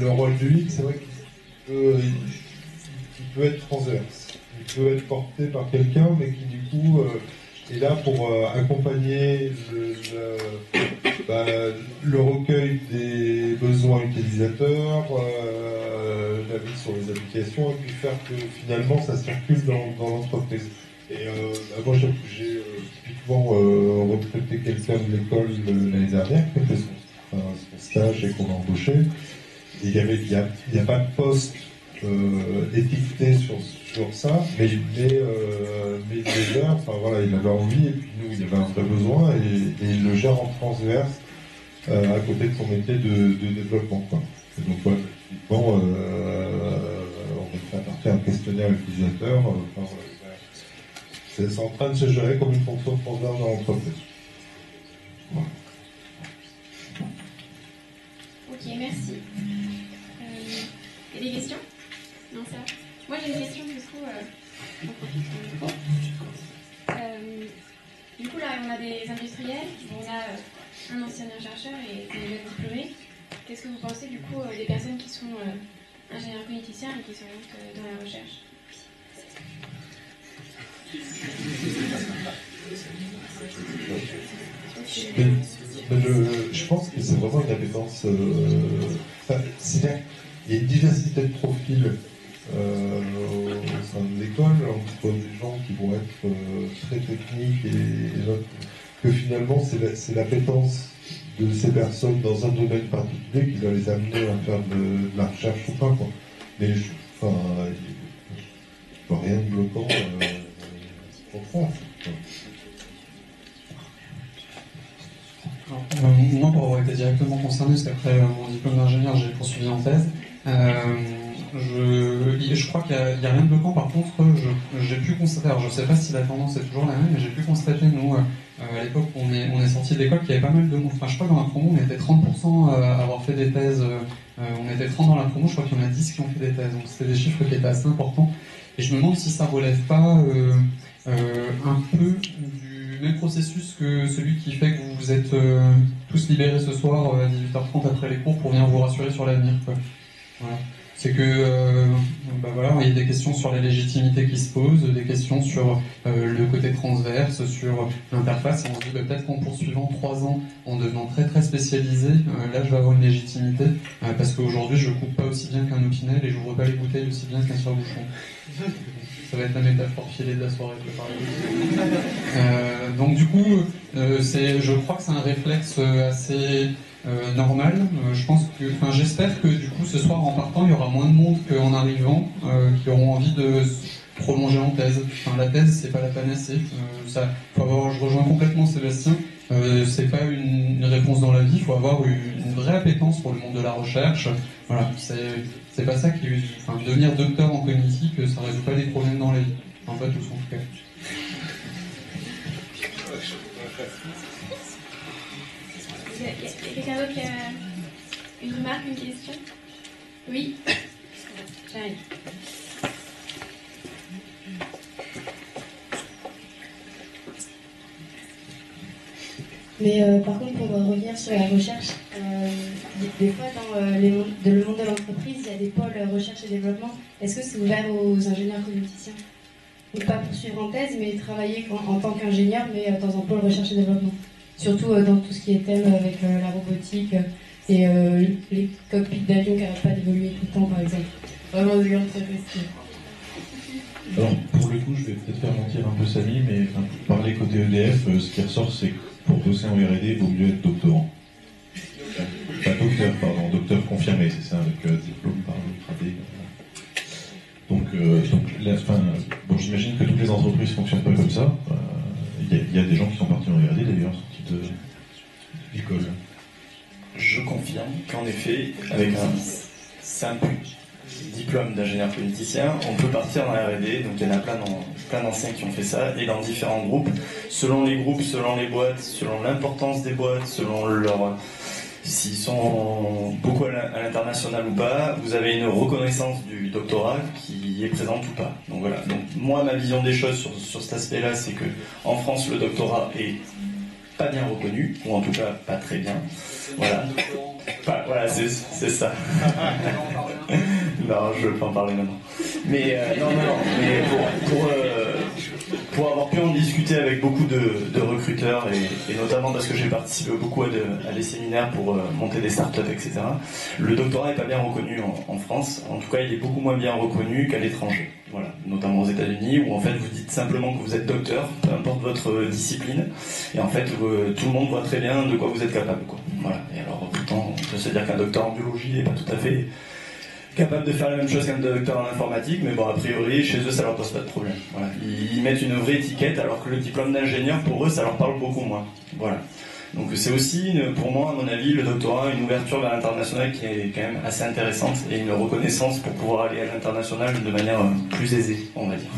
rôle du lead, c'est vrai qu'il peut être transverse, il peut être porté par quelqu'un, mais qui du coup est là pour accompagner le recueil des besoins utilisateurs, l'avis sur les applications, et puis faire que finalement ça circule dans l'entreprise. Et moi j'ai typiquement recruté quelqu'un de l'école l'année dernière qui a fait son stage et qu'on a embauché. Et il n'y a pas de poste étiqueté sur ça, mais il le gère, enfin voilà, il avait envie, et puis nous, il avait un vrai besoin, et il le gère en transverse à côté de son métier de développement, quoi. Et donc voilà, typiquement, on a fait un questionnaire utilisateur, C'est en train de se gérer comme une fonction transverse dans l'entreprise. Voilà. Ok, merci. Il y a des questions? Non, ça. Moi j'ai une question du coup. On profite du micro. Du coup là on a des industriels, on a un ancien chercheur et des jeunes diplômés. Qu'est-ce que vous pensez du coup des personnes qui sont ingénieurs cogniticiens et qui sont donc dans la recherche? Je pense que c'est vraiment une appétence. C'est-à-dire qu'il y a une diversité de profils au sein de l'école, entre des gens qui vont être très techniques et d'autres, que finalement c'est l'appétence de ces personnes dans un domaine particulier qui va les amener à faire de la recherche ou pas, quoi. Mais il n'y a rien de bloquant pour ça. Moi, pour avoir été directement concerné, parce qu'après mon diplôme d'ingénieur, j'ai poursuivi en thèse. Je crois qu'il n'y a rien de bloquant. Par contre, j'ai pu constater, alors je ne sais pas si la tendance est toujours la même, mais j'ai pu constater, nous, à l'époque où on est sorti de l'école, qu'il y avait pas mal de monde. Enfin, je crois que dans la promo, on était 30% à avoir fait des thèses. On était 30 dans la promo, je crois qu'il y en a 10 qui ont fait des thèses. Donc c'était des chiffres qui étaient assez importants. Et je me demande si ça ne relève pas un peu du même processus que celui qui fait que vous vous êtes tous libérés ce soir à 18h30 après les cours pour venir vous rassurer sur l'avenir. Voilà. C'est que voilà, il y a des questions sur la légitimité qui se posent, des questions sur le côté transverse, sur l'interface, et on se dit peut-être qu'en poursuivant 3 ans, en devenant très très spécialisé, là je vais avoir une légitimité, parce qu'aujourd'hui je coupe pas aussi bien qu'un Opinel et j'ouvre pas les bouteilles aussi bien qu'un tire-bouchon. Ça va être la métaphore filée de la soirée, je vais parler. Donc du coup, je crois que c'est un réflexe assez normal. J'espère que du coup ce soir en partant, il y aura moins de monde qu'en arrivant, qui auront envie de se prolonger en thèse. Enfin, la thèse, c'est pas la panacée. Je rejoins complètement Sébastien. C'est pas une réponse dans la vie. Il faut avoir une vraie appétence pour le monde de la recherche. Voilà, c'est pas ça qui. Enfin, devenir docteur en cognitique, ça résout pas des problèmes dans la vie. Enfin, pas tous en tout cas. Il y a quelqu'un d'autre qui a une remarque, une question? Oui. J'arrive. Mais par contre, pour revenir sur la recherche, des fois dans le monde de l'entreprise, il y a des pôles recherche et développement. Est-ce que c'est ouvert aux ingénieurs cogniticiens? Donc pas poursuivre en thèse, mais travailler en tant qu'ingénieur, mais dans un pôle recherche et développement. Surtout dans tout ce qui est thème avec la robotique et les cockpits d'avions qui n'arrêtent pas d'évoluer tout le temps, par exemple. Vraiment des grandes très. Alors, pour le coup, je vais peut-être faire mentir un peu Samy, mais pour parler côté EDF, ce qui ressort, c'est que pour bosser en R&D, il vaut mieux être doctorant. Pas docteur, pardon, docteur confirmé, c'est ça, avec diplôme par le Donc j'imagine que toutes les entreprises ne fonctionnent pas comme ça. Il y a des gens qui sont partis en R&D, d'ailleurs, sortis de l'école. Je confirme qu'en effet, avec un simple diplôme d'ingénieur politicien, on peut partir en R&D, donc il y en a plein d'anciens qui ont fait ça, et dans différents groupes, selon les groupes, selon les boîtes, selon l'importance des boîtes, selon s'ils sont beaucoup à l'international ou pas, vous avez une reconnaissance du doctorat qui est présente ou pas. Donc voilà. Donc moi, ma vision des choses sur cet aspect-là, c'est que en France, le doctorat est pas bien reconnu, ou en tout cas pas très bien. Voilà. Voilà, c'est ça. Non, je peux en parler maintenant. Mais mais pour avoir pu en discuter avec beaucoup de recruteurs, et notamment parce que j'ai participé beaucoup à des séminaires pour monter des startups, etc., le doctorat n'est pas bien reconnu en France. En tout cas, il est beaucoup moins bien reconnu qu'à l'étranger. Voilà, notamment aux États-Unis, où en fait vous dites simplement que vous êtes docteur, peu importe votre discipline, et en fait tout le monde voit très bien de quoi vous êtes capable, quoi. Voilà. Et alors pourtant, on peut se dire qu'un docteur en biologie n'est pas tout à fait capable de faire la même chose qu'un docteur en informatique, mais bon, a priori, chez eux, ça leur pose pas de problème. Voilà. Ils mettent une vraie étiquette, alors que le diplôme d'ingénieur, pour eux, ça leur parle beaucoup moins. Voilà. Donc c'est aussi, pour moi, à mon avis, le doctorat, une ouverture vers l'international qui est quand même assez intéressante, et une reconnaissance pour pouvoir aller à l'international de manière plus aisée, on va dire.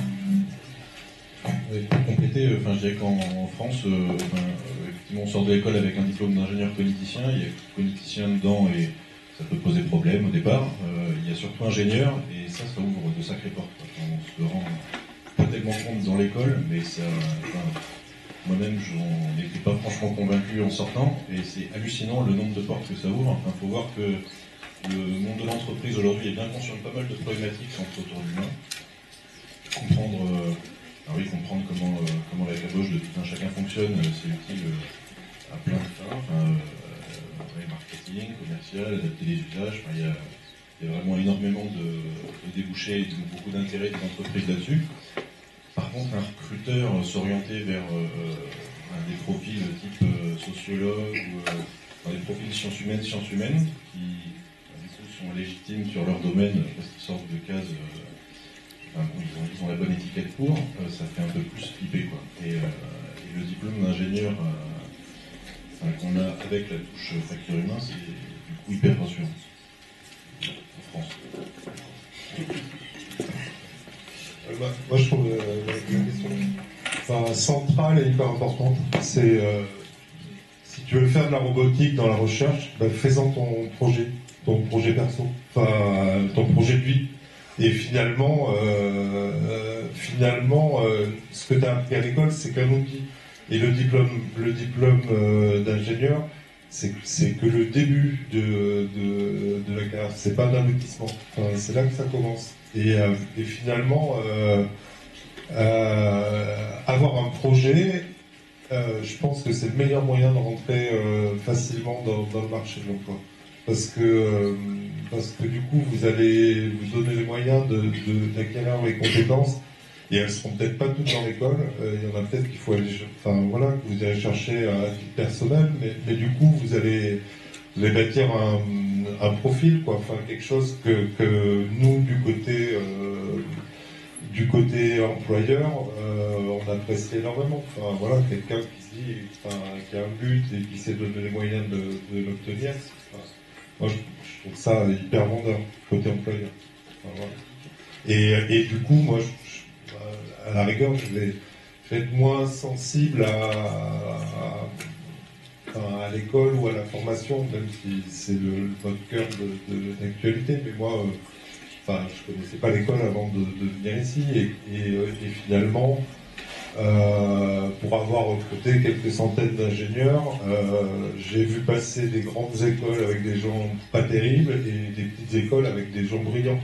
pour compléter, je dirais qu'en France, effectivement, on sort de l'école avec un diplôme d'ingénieur cogniticien, il y a cogniticien dedans et ça peut poser problème au départ. Il y a surtout ingénieur et ça ouvre de sacrées portes. On se rend pas tellement compte dans l'école, mais ça, moi-même, j'en étais pas franchement convaincu en sortant et c'est hallucinant le nombre de portes que ça ouvre. Il faut voir que le monde de l'entreprise aujourd'hui est bien conscient de pas mal de problématiques autour de l'humain. Comprendre comment la caboche de tout un chacun fonctionne, c'est utile à plein de fins. Marketing, commercial, adapter les usages. Il y a vraiment énormément de débouchés et beaucoup d'intérêt des entreprises là-dessus. Par contre, un recruteur s'orienter vers des profils type sociologue ou des profils sciences humaines, qui du coup sont légitimes sur leur domaine parce qu'ils sortent de cases. Ils ont la bonne étiquette pour, ça fait un peu plus flipper, quoi. Et le diplôme d'ingénieur qu'on a avec la touche facteur humain, c'est du coup hyper rassurant en France. Moi je trouve la question centrale et hyper importante. C'est si tu veux faire de la robotique dans la recherche, fais-en ton projet perso, ton projet de vie. Et finalement, ce que tu as appris à l'école, c'est qu'un outil. Et le diplôme d'ingénieur, c'est que le début de la carrière. C'est pas un aboutissement. C'est là que ça commence. Et finalement, avoir un projet, je pense que c'est le meilleur moyen de rentrer facilement dans le marché de l'emploi. Parce que du coup, vous allez vous donner les moyens d'acquérir les compétences, et elles ne seront peut-être pas toutes dans l'école. Il y en a peut-être qu'il faut aller, que vous allez chercher à titre personnel, mais du coup, vous allez bâtir un profil, quelque chose que nous, du côté employeur, on apprécie énormément. Quelqu'un qui se dit, qui a un but et qui sait donner les moyens de l'obtenir. Moi, je trouve ça hyper vendeur, côté employeur. Et du coup, moi, à la rigueur, je vais être moins sensible à l'école ou à la formation, même si c'est notre cœur d'actualité. Mais moi, je connaissais pas l'école avant de venir ici. Et finalement, pour avoir recruté quelques centaines d'ingénieurs, j'ai vu passer des grandes écoles avec des gens pas terribles et des petites écoles avec des gens brillants.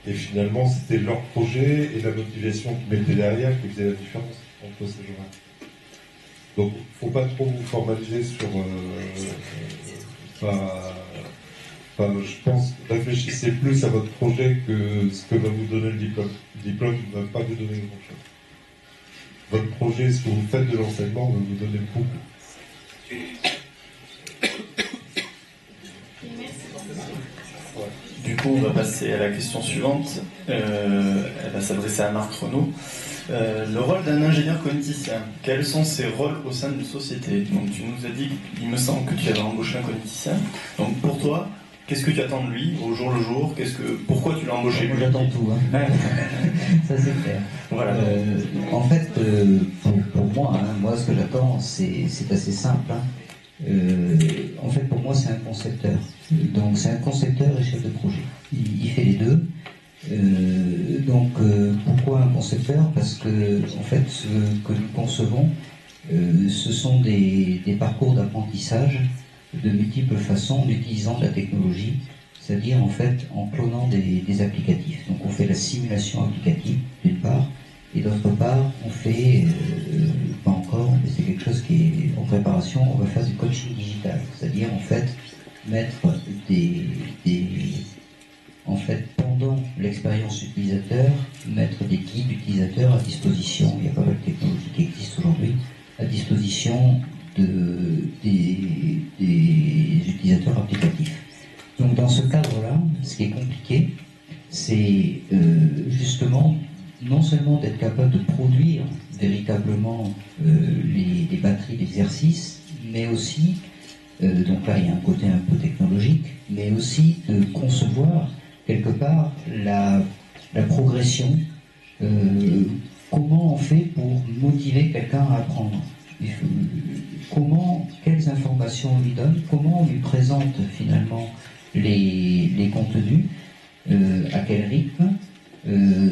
Et finalement, c'était leur projet et la motivation qu'ils mettaient derrière qui faisait la différence entre ces gens-là. Donc, faut pas trop vous formaliser sur... je pense, réfléchissez plus à votre projet que ce que va vous donner le diplôme. Le diplôme ne va pas vous donner grand-chose. Votre projet, ce que vous faites de l'enseignement, va vous donner beaucoup. Du coup, on va passer à la question suivante. Elle va s'adresser à Marc Renaud. Le rôle d'un ingénieur cogniticien, quels sont ses rôles au sein d'une société? Donc, tu nous as dit, il me semble que tu avais embauché un cogniticien. Donc, pour toi, qu'est-ce que tu attends de lui au jour le jour? Pourquoi tu l'as embauché? Moi, j'attends tout. Ça, c'est clair. Voilà. En fait, pour moi, moi, ce que j'attends, c'est assez simple. En fait, pour moi, c'est un concepteur. Donc, c'est un concepteur et chef de projet. Il fait les deux. Pourquoi un concepteur? Parce que, en fait, ce que nous concevons, ce sont des parcours d'apprentissage de multiples façons en utilisant de la technologie, c'est-à-dire en fait en clonant des applicatifs. Donc on fait la simulation applicative d'une part, et d'autre part on fait, pas encore, mais c'est quelque chose qui est en préparation, on va faire du coaching digital, c'est-à-dire en fait mettre en fait pendant l'expérience utilisateur, mettre des guides utilisateurs à disposition, il y a pas mal de technologies qui existent aujourd'hui, à disposition des utilisateurs applicatifs. Donc dans ce cadre-là, ce qui est compliqué, c'est justement non seulement d'être capable de produire véritablement les batteries d'exercice, mais aussi, donc là il y a un côté un peu technologique, mais aussi de concevoir quelque part la progression comment on fait pour motiver quelqu'un à apprendre? Quelles informations on lui donne? Comment on lui présente finalement les contenus? À quel rythme?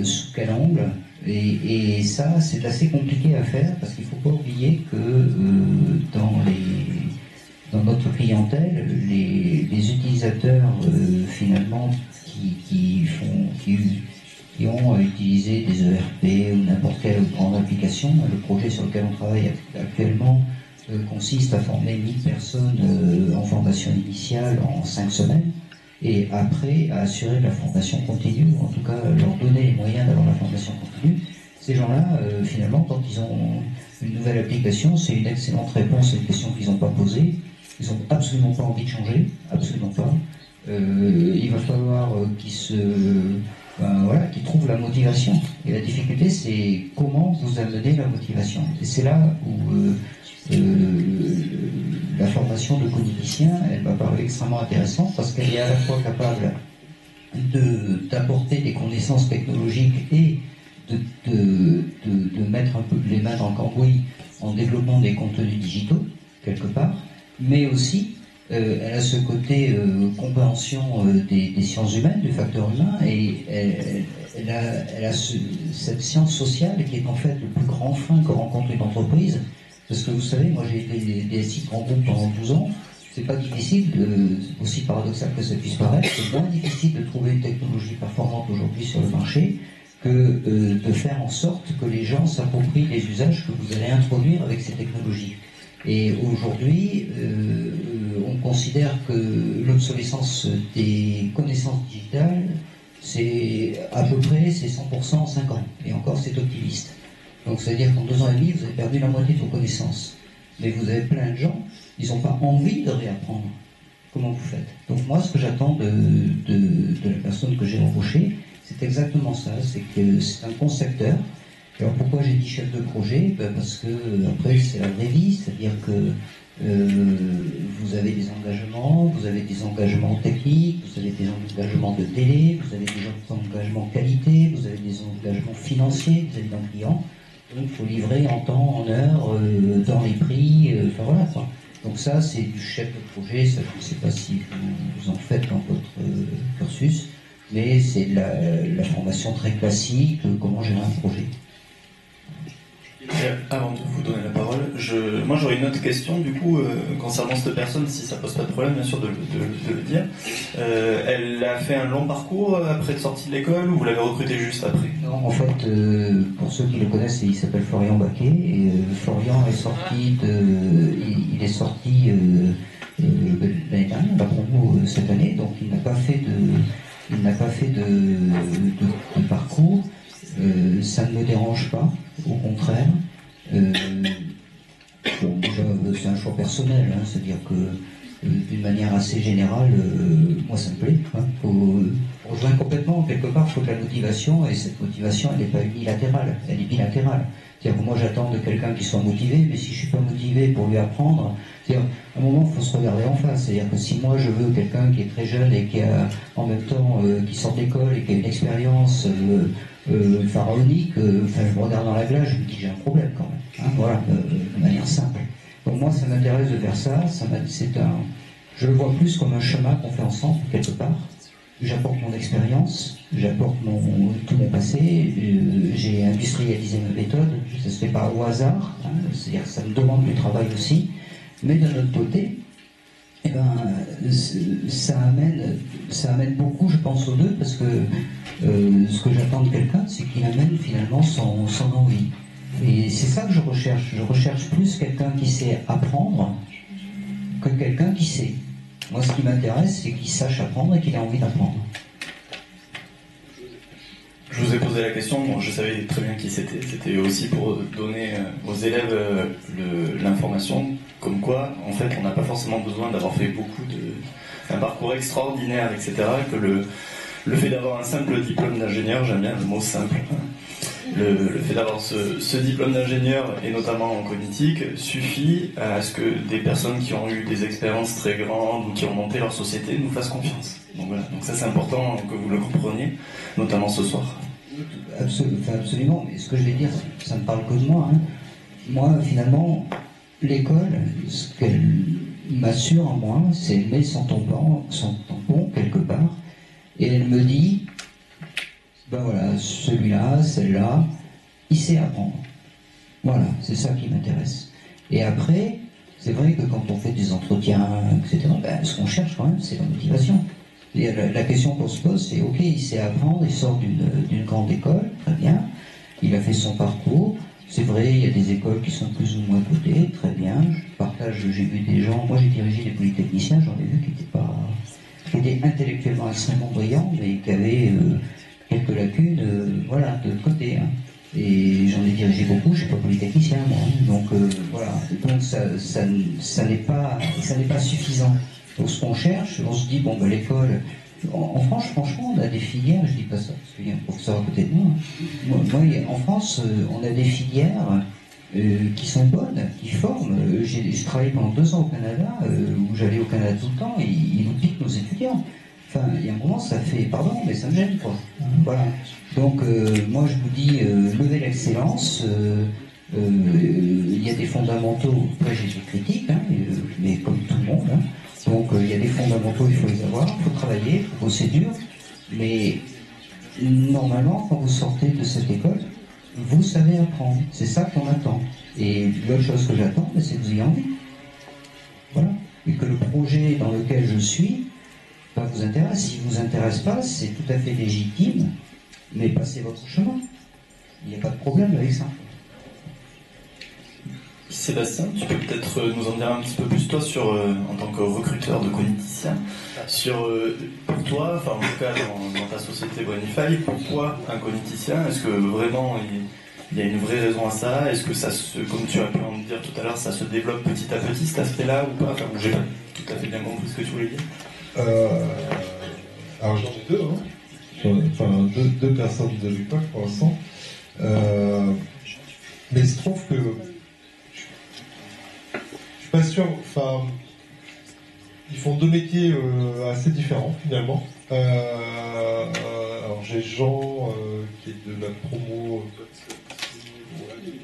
Sous quel angle? Et ça, c'est assez compliqué à faire parce qu'il ne faut pas oublier que dans notre clientèle, les utilisateurs finalement qui ont à utiliser des ERP ou n'importe quelle grande application, le projet sur lequel on travaille actuellement consiste à former 1000 personnes en formation initiale en 5 semaines. Et après, à assurer la formation continue, ou en tout cas leur donner les moyens d'avoir la formation continue. Ces gens-là, finalement, quand ils ont une nouvelle application, c'est une excellente réponse à une question qu'ils n'ont pas posée. Ils n'ont absolument pas envie de changer, absolument pas. Il va falloir qu'ils trouvent la motivation. Et la difficulté, c'est comment vous amener la motivation. Et c'est là où la formation de cogniticien, elle m'a paru extrêmement intéressante parce qu'elle est à la fois capable d'apporter des connaissances technologiques et de mettre un peu les mains dans le cambouis en développant des contenus digitaux, quelque part, mais aussi elle a ce côté compréhension des sciences humaines, du facteur humain, et elle a cette science sociale qui est en fait le plus grand frein que rencontre une entreprise. Parce que vous savez, moi j'ai été DSI de grands groupes pendant 12 ans, c'est pas difficile, aussi paradoxal que ça puisse paraître, c'est moins difficile de trouver une technologie performante aujourd'hui sur le marché que de faire en sorte que les gens s'approprient les usages que vous allez introduire avec ces technologies. Et aujourd'hui, on considère que l'obsolescence des connaissances digitales, c'est à peu près 100% en 5 ans. Et encore, c'est optimiste. Donc, c'est-à-dire qu'en 2 ans et demi, vous avez perdu la moitié de vos connaissances. Mais vous avez plein de gens, ils n'ont pas envie de réapprendre. Comment vous faites? Donc, moi, ce que j'attends de la personne que j'ai embauchée, c'est exactement ça. C'est que c'est un concepteur. Alors pourquoi j'ai dit chef de projet? Parce que après c'est la vraie vie, c'est-à-dire que vous avez des engagements techniques, vous avez des engagements de délai, vous avez des engagements qualité, vous avez des engagements financiers vis-à-vis d'un client. Donc il faut livrer en temps, en heure, dans les prix, enfin voilà quoi. Donc ça c'est du chef de projet, ça je ne sais pas si vous en faites dans votre cursus, mais c'est de la formation très classique, comment gérer un projet. Avant de vous donner la parole, moi j'aurais une autre question du coup concernant cette personne, si ça pose pas de problème bien sûr de le dire. Elle a fait un long parcours après être sortie de l'école ou vous l'avez recruté juste après? Non, en fait, pour ceux qui le connaissent, il s'appelle Florian Baquet et Florian est sorti l'année dernière, la promo cette année, donc il n'a pas fait de parcours. Ça ne me dérange pas, au contraire. Déjà, c'est un choix personnel, hein, c'est-à-dire que d'une manière assez générale, moi ça me plaît. Hein, faut rejoindre complètement, quelque part, il faut de la motivation, et cette motivation, elle n'est pas unilatérale, elle est bilatérale. C'est-à-dire que moi j'attends de quelqu'un qui soit motivé, mais si je ne suis pas motivé pour lui apprendre, c'est-à-dire à un moment il faut se regarder en face. C'est-à-dire que si moi je veux quelqu'un qui est très jeune et qui a en même temps qui sort d'école et qui a une expérience pharaonique, je me regarde dans la glace, je me dis que j'ai un problème quand même. Hein, voilà, de manière simple. Donc moi ça m'intéresse de faire ça, je le vois plus comme un chemin qu'on fait ensemble quelque part. J'apporte mon expérience, j'apporte tout mon passé, j'ai industrialisé ma méthode, ça se fait pas au hasard, hein, c'est-à-dire que ça me demande du travail aussi, mais d'un autre côté, eh ben, ça amène beaucoup, je pense, aux deux, parce que ce que j'attends de quelqu'un, c'est qu'il amène finalement son envie. Et c'est ça que je recherche plus quelqu'un qui sait apprendre que quelqu'un qui sait. Moi, ce qui m'intéresse, c'est qu'il sache apprendre et qu'il ait envie d'apprendre. Je vous ai posé la question, bon, je savais très bien qui c'était. C'était aussi pour donner aux élèves l'information, comme quoi, en fait, on n'a pas forcément besoin d'avoir fait un parcours extraordinaire, etc. Que le fait d'avoir un simple diplôme d'ingénieur, j'aime bien le mot simple, le fait d'avoir ce diplôme d'ingénieur, et notamment en cognitique, suffit à ce que des personnes qui ont eu des expériences très grandes ou qui ont monté leur société nous fassent confiance. Donc voilà, donc ça c'est important que vous le compreniez, notamment ce soir. Absolument, mais ce que je vais dire, ça ne parle que de moi. Hein. Moi, finalement, l'école, ce qu'elle m'assure en moi, c'est qu'elle met son tampon quelque part, et elle me dit, ben voilà, celui-là, celle-là, il sait apprendre. Voilà, c'est ça qui m'intéresse. Et après, c'est vrai que quand on fait des entretiens, etc., ben, ce qu'on cherche quand même, c'est la motivation. Et la question qu'on se pose, c'est, ok, il sait apprendre, il sort d'une grande école, très bien, il a fait son parcours. C'est vrai, il y a des écoles qui sont plus ou moins cotées, très bien. J'ai vu des gens, moi j'ai dirigé des polytechniciens, j'en ai vu qui étaient intellectuellement extrêmement brillants, mais qui avaient quelques lacunes, voilà, de côté. Hein. Et j'en ai dirigé beaucoup, je ne suis pas polytechnicien moi. Donc voilà, donc ça n'est pas suffisant. Donc ce qu'on cherche, on se dit, bon ben l'école, en France, franchement, on a des filières, je dis pas ça parce qu'il y a un professeur à côté de moi. Moi en France, on a des filières qui sont bonnes, qui forment. J'ai travaillé pendant 2 ans au Canada, où j'allais au Canada tout le temps, et ils nous piquent nos étudiants. Enfin, il y a un moment, ça fait, pardon, mais ça me gêne, quoi. Voilà. Donc, moi, je vous dis, levez l'excellence. Il y a des fondamentaux, après j'ai des critiques, hein, mais comme tout le monde. Hein. Donc, il y a des fondamentaux, il faut les avoir, il faut travailler, il faut bosser dur. Mais, normalement, quand vous sortez de cette école, vous savez apprendre. C'est ça qu'on attend. Et l'autre chose que j'attends, c'est que vous ayez envie. Voilà. Et que le projet dans lequel je suis vous intéresse. S'il ne vous intéresse pas, c'est tout à fait légitime, mais passez votre chemin. Il n'y a pas de problème avec ça. Sébastien, tu peux peut-être nous en dire un petit peu plus, toi, sur, en tant que recruteur de cogniticien, sur, pour toi, enfin en tout cas dans ta société Brainify, pourquoi un cogniticien? Est-ce que vraiment il y a une vraie raison à ça? Est-ce que ça se, comme tu as pu en dire tout à l'heure, ça se développe petit à petit cet aspect-là ou pas? Enfin, j'ai pas tout à fait bien compris ce que tu voulais dire. Alors j'en ai deux, hein. Enfin deux personnes de l'époque pour l'instant. Mais il se trouve que je suis pas sûr. Enfin, ils font 2 métiers assez différents finalement. Alors j'ai Jean qui est de la promo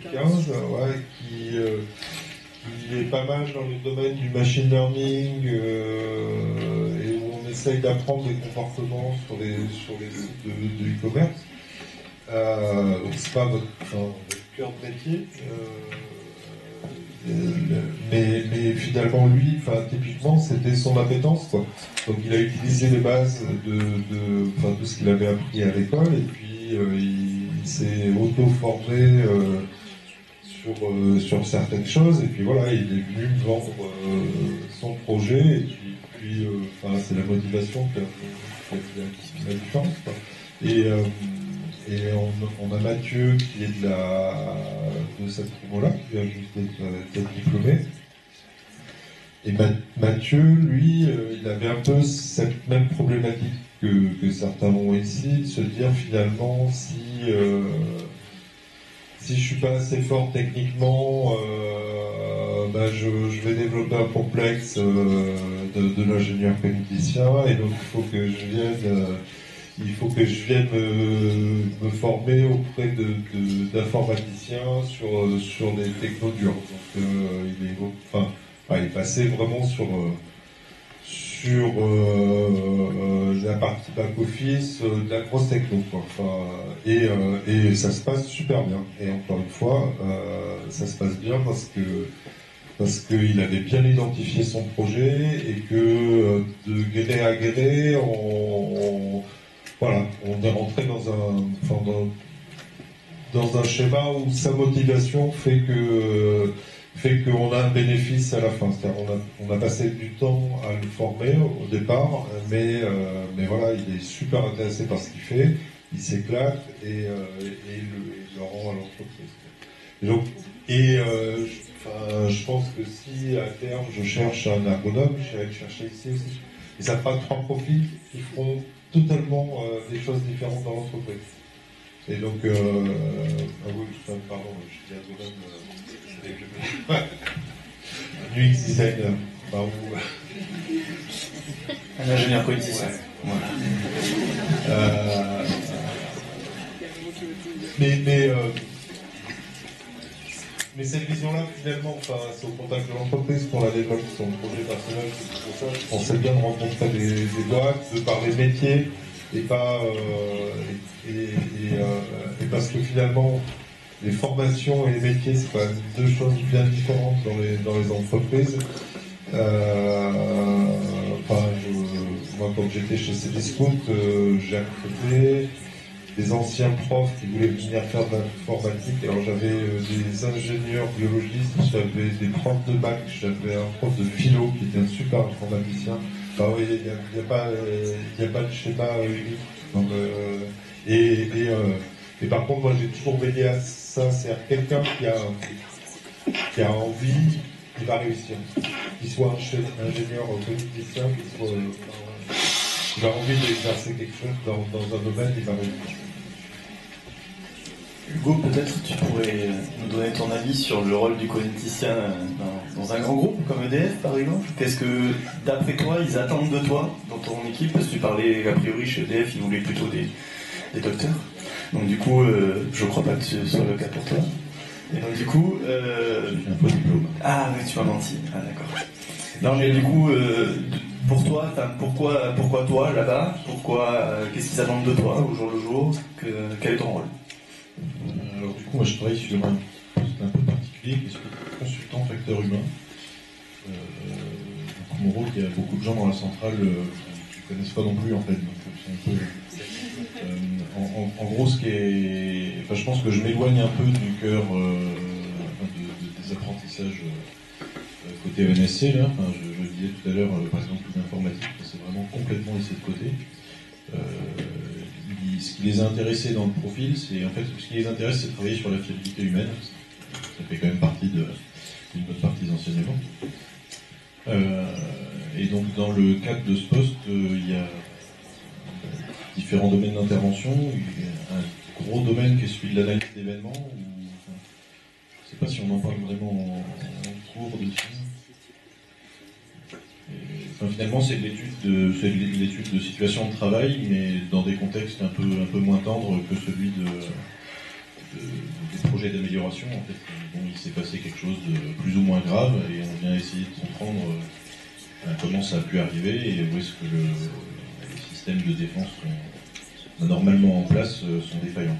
2015, ouais, qui est pas mal dans le domaine du machine learning et où on essaye d'apprendre des comportements sur les sites de e-commerce. Donc c'est pas votre cœur de métier, mais finalement lui, typiquement c'était son appétence quoi. Donc il a utilisé les bases de tout ce qu'il avait appris à l'école et puis il s'est auto-formé sur certaines choses, et puis voilà, il est venu me vendre son projet, et puis c'est la motivation qui fait la différence, quoi. Et on a Mathieu qui est de cette promo-là, qui vient juste d'être diplômé. Et Mathieu, lui, il avait un peu cette même problématique que certains ont ici, de se dire finalement si je suis pas assez fort techniquement, je vais développer un complexe de l'ingénieur cogniticien, et donc il faut que je vienne me former auprès d'informaticiens sur des technos durs. Donc il est passé vraiment sur la partie back-office, de la grosse techno, quoi. Et ça se passe super bien. Et encore une fois, ça se passe bien parce qu'il avait bien identifié son projet et que de gré à gré, on est rentré dans un schéma où sa motivation fait qu'on a un bénéfice à la fin. C'est-à-dire on a passé du temps à le former au départ, mais voilà, il est super intéressé par ce qu'il fait, il s'éclate et il le rend à l'entreprise. Je pense que si à terme je cherche un ergonome, j'irai le chercher ici aussi. Et ça fera 3 profils qui feront totalement des choses différentes dans l'entreprise. Et donc, pardon, je dis ergonome. UX designer, un ingénieur cogniticien. Voilà. Mais cette vision-là, finalement, enfin, c'est au contact de l'entreprise qu'on la développe, son projet personnel. C'est pour ça que je pensais bien de rencontrer des boîtes, de parler métier, et pas et parce que finalement, les formations et les métiers, c'est quand même deux choses bien différentes dans les entreprises. Moi, quand j'étais chez Cdiscount, j'ai recruté des anciens profs qui voulaient venir faire de l'informatique. Alors j'avais des ingénieurs biologistes, j'avais des profs de bac, j'avais un prof de philo qui était un super informaticien. Enfin, oui, il n'y a pas de schéma unique. Donc, et par contre, moi j'ai toujours veillé à ça, c'est-à-dire quelqu'un qui a envie, il va réussir. Qu'il soit un ingénieur politicien, qu'il a envie d'exercer quelque chose dans un domaine, il va réussir. Hugo, peut-être tu pourrais nous donner ton avis sur le rôle du cogniticien dans un grand groupe comme EDF par exemple. Qu'est-ce que, d'après toi, ils attendent de toi dans ton équipe? Parce que tu parlais, a priori, chez EDF, ils voulaient plutôt des docteurs. Donc du coup, je crois pas que ce soit le cas pour toi. Et donc du coup... j'ai un faux diplôme. Ah oui, tu m'as menti. Ah d'accord. Non mais du coup, pour toi, pourquoi toi là-bas? Qu'est-ce qu'ils attendent de toi au jour le jour? Quel est ton rôle? Alors du coup, moi je travaille sur un poste un peu particulier qui est celui de consultant facteur humain. Donc, mon rôle, il y a beaucoup de gens dans la centrale qui ne connaissent pas non plus en fait. Donc, c'est un peu, en gros, je pense que je m'éloigne un peu du cœur des apprentissages côté ENSC. Là. Enfin, je disais tout à l'heure, par exemple, l'informatique, c'est vraiment complètement laissé de côté. Ce qui les a intéressés dans le profil, c'est en fait ce qui les intéresse, c'est de travailler sur la fiabilité humaine. Ça fait quand même partie d'une bonne partie des enseignements. Et donc dans le cadre de ce poste, il y a différents domaines d'intervention. Il y a un gros domaine qui est celui de l'analyse d'événements. Je ne sais pas si on en parle vraiment en cours dessus. Finalement, c'est de l'étude de situation de travail, mais dans des contextes un peu moins tendres que celui des projets d'amélioration. En fait, bon, il s'est passé quelque chose de plus ou moins grave, et on vient essayer de comprendre comment ça a pu arriver et où est-ce que les systèmes de défense normalement en place sont défaillants.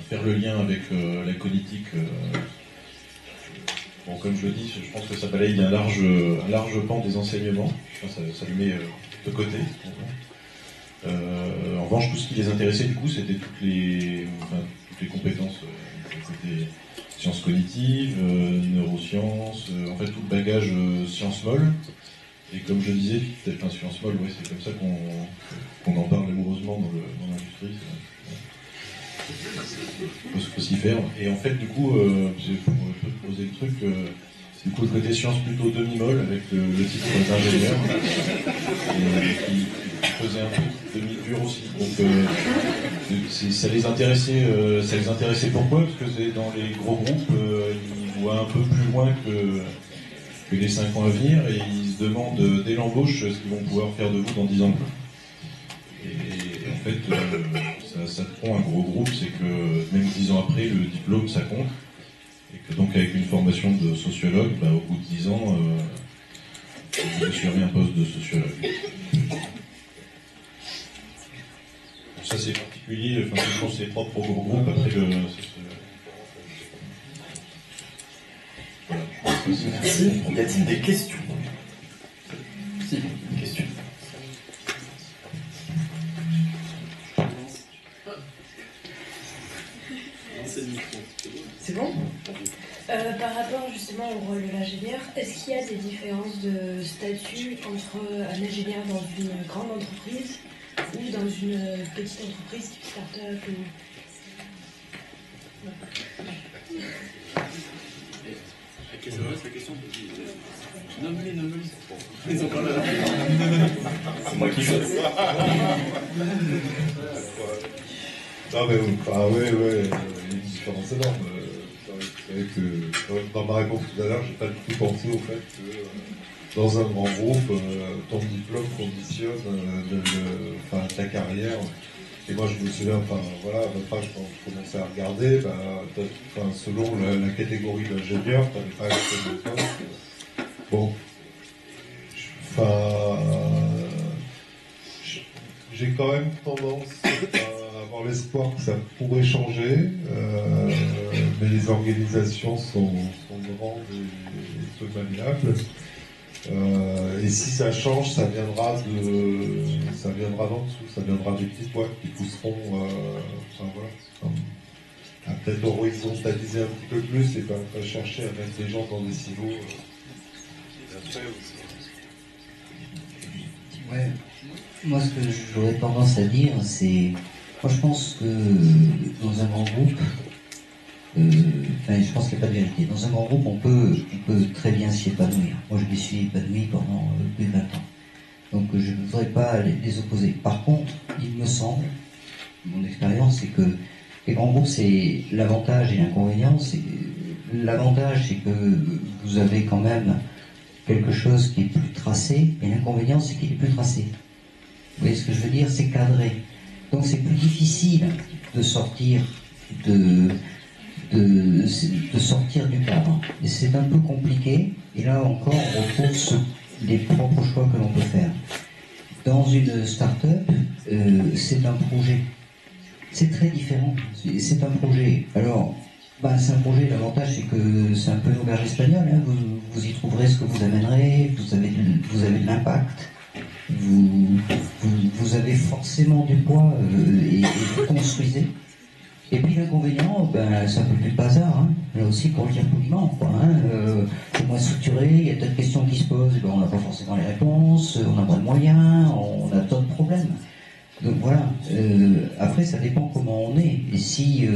Faire le lien avec la cognitique. Bon, comme je le dis, je pense que ça balaye un large pan des enseignements. Enfin, ça le met de côté. En revanche, tout ce qui les intéressait, du coup, c'était toutes les compétences côté sciences cognitives, neurosciences, en fait tout le bagage sciences molles. Et comme je disais, sciences molles, ouais, c'est comme ça qu'on en parle amoureusement dans l'industrie. Il faut s'y faire. Et en fait, du coup, pour poser le truc, du coup, le côté science plutôt demi-molle, avec le titre d'ingénieur, qui faisait un peu demi-dur aussi. Donc, ça les intéressait pourquoi? Parce que c'est dans les gros groupes, ils voient un peu plus loin que les 5 ans à venir, et ils se demandent dès l'embauche ce qu'ils vont pouvoir faire de vous dans 10 ans. Et en fait, ça prend un gros groupe, c'est que même 10 ans après, le diplôme, ça compte. Et que donc, avec une formation de sociologue, au bout de 10 ans, vous assurez un poste de sociologue. Donc ça, c'est particulier, je pense que c'est propre au gros groupe. Après, voilà. Merci. Y a-t-il des questions? Si, une question. C'est bon? Par rapport justement au rôle de l'ingénieur, est-ce qu'il y a des différences de statut entre un ingénieur dans une grande entreprise ou dans une petite entreprise type start-up ou... La question. Nomme-les. C'est moi qui choisis. Non mais ouais, une différence énorme. Vous savez que dans ma réponse tout à l'heure, j'ai pas du tout pensé au fait que dans un grand groupe, ton diplôme conditionne ta carrière. Et moi, je me souviens, enfin, voilà, à votre âge, quand je commençais à regarder, selon la catégorie d'ingénieur, tu n'avais pas accès au poste. Bon, j'ai quand même tendance à avoir l'espoir que ça pourrait changer, mais les organisations sont grandes et peu malléables. Et si ça change, ça viendra d'en dessous, ça viendra des petites boîtes qui pousseront, à peut-être horizontaliser un petit peu plus et pas chercher à mettre les gens dans des silos. Ouais. Moi, ce que j'aurais tendance à dire, c'est... Moi, je pense que dans un grand groupe, je pense qu'il n'y a pas de vérité. Dans un grand groupe, on peut très bien s'y épanouir. Moi, je m'y suis épanoui pendant plus de 20 ans. Donc, je ne voudrais pas les opposer. Par contre, il me semble, mon expérience, c'est que les grands groupes, c'est l'avantage et l'inconvénient. L'avantage, c'est que vous avez quand même quelque chose qui est plus tracé, et l'inconvénient, c'est qu'il est plus tracé. Vous voyez ce que je veux dire? C'est cadré. Donc, c'est plus difficile de sortir sortir du cadre. Et c'est un peu compliqué, et là encore, on retrouve les propres choix que l'on peut faire. Dans une start-up, c'est un projet. C'est très différent. C'est un projet. Alors, c'est un projet, l'avantage c'est que c'est un peu une auberge espagnole, hein. Vous y trouverez ce que vous amènerez, vous avez de l'impact, vous avez forcément du poids et vous construisez. Et puis l'inconvénient, c'est un peu plus de bazar, hein. Là aussi pour le dire poliment, c'est moins structuré, il y a d'autres questions qui se posent, on n'a pas forcément les réponses, on n'a pas de moyens, on a d'autres problèmes. Donc voilà, après ça dépend comment on est, et si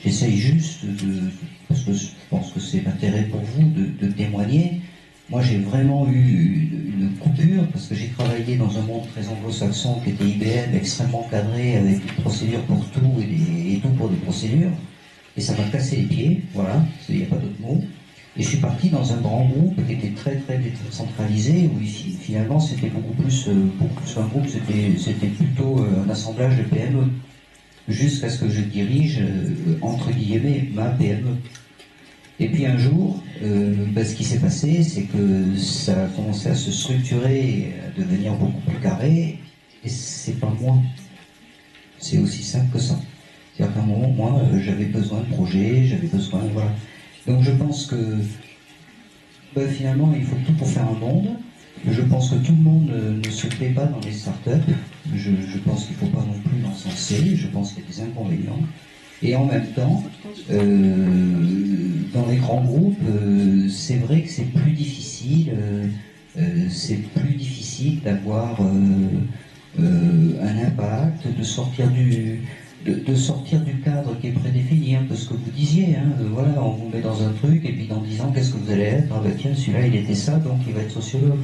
j'essaye juste parce que je pense que c'est l'intérêt pour vous de témoigner. Moi j'ai vraiment eu une coupure parce que j'ai travaillé dans un monde très anglo-saxon qui était IBM, extrêmement cadré avec des procédures pour tout et tout pour des procédures, et ça m'a cassé les pieds, voilà, il n'y a pas d'autre mot. Et je suis parti dans un grand groupe qui était très très décentralisé, où finalement c'était beaucoup plus un groupe, c'était plutôt un assemblage de PME, jusqu'à ce que je dirige, entre guillemets, ma PME. Et puis un jour, ce qui s'est passé, c'est que ça a commencé à se structurer, à devenir beaucoup plus carré, et c'est pas moi. C'est aussi simple que ça. C'est-à-dire qu'à un moment, moi, j'avais besoin de projets, j'avais besoin, voilà. Donc je pense que finalement, il faut tout pour faire un monde. Je pense que tout le monde ne se plaît pas dans les startups. Je pense qu'il ne faut pas non plus l'encenser. Je pense qu'il y a des inconvénients. Et en même temps, dans les grands groupes, c'est vrai que c'est plus difficile. C'est plus difficile d'avoir un impact, de sortir du cadre qui est prédéfini, un peu ce que vous disiez, hein, voilà, on vous met dans un truc, et puis dans 10 ans, qu'est-ce que vous allez être? Ah tiens, celui-là, il était ça, donc il va être sociologue.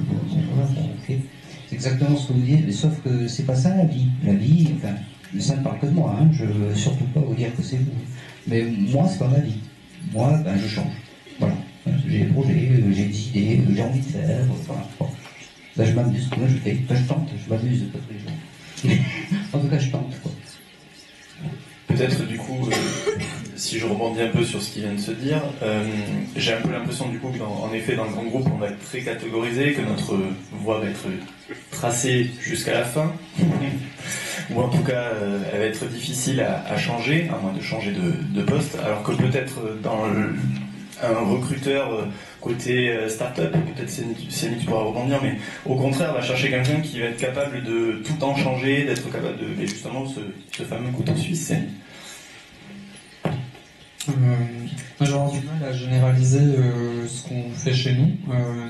Voilà, okay. C'est exactement ce que vous disiez, mais sauf que c'est pas ça la vie. La vie, ça ne parle que de moi, hein, je veux surtout pas vous dire que c'est vous. Mais moi, c'est pas ma vie. Moi, je change. Voilà. J'ai des projets, j'ai des idées, j'ai envie de faire, voilà. Bon. Là, je m'amuse, moi je fais, je tente, je m'amuse pas tous les jours. En tout cas, je tente, quoi. Peut-être du coup, si je rebondis un peu sur ce qui vient de se dire, j'ai un peu l'impression du coup qu'en effet dans le grand groupe on va être très catégorisé, que notre voie va être tracée jusqu'à la fin, ou en tout cas elle va être difficile à changer, à moins de changer de poste, alors que peut-être dans un recruteur côté start-up, peut-être Céline tu pourras rebondir, mais au contraire va chercher quelqu'un qui va être capable de tout en changer, d'être capable de justement ce fameux couteau suisse. Céline. J'aurais du mal à généraliser ce qu'on fait chez nous.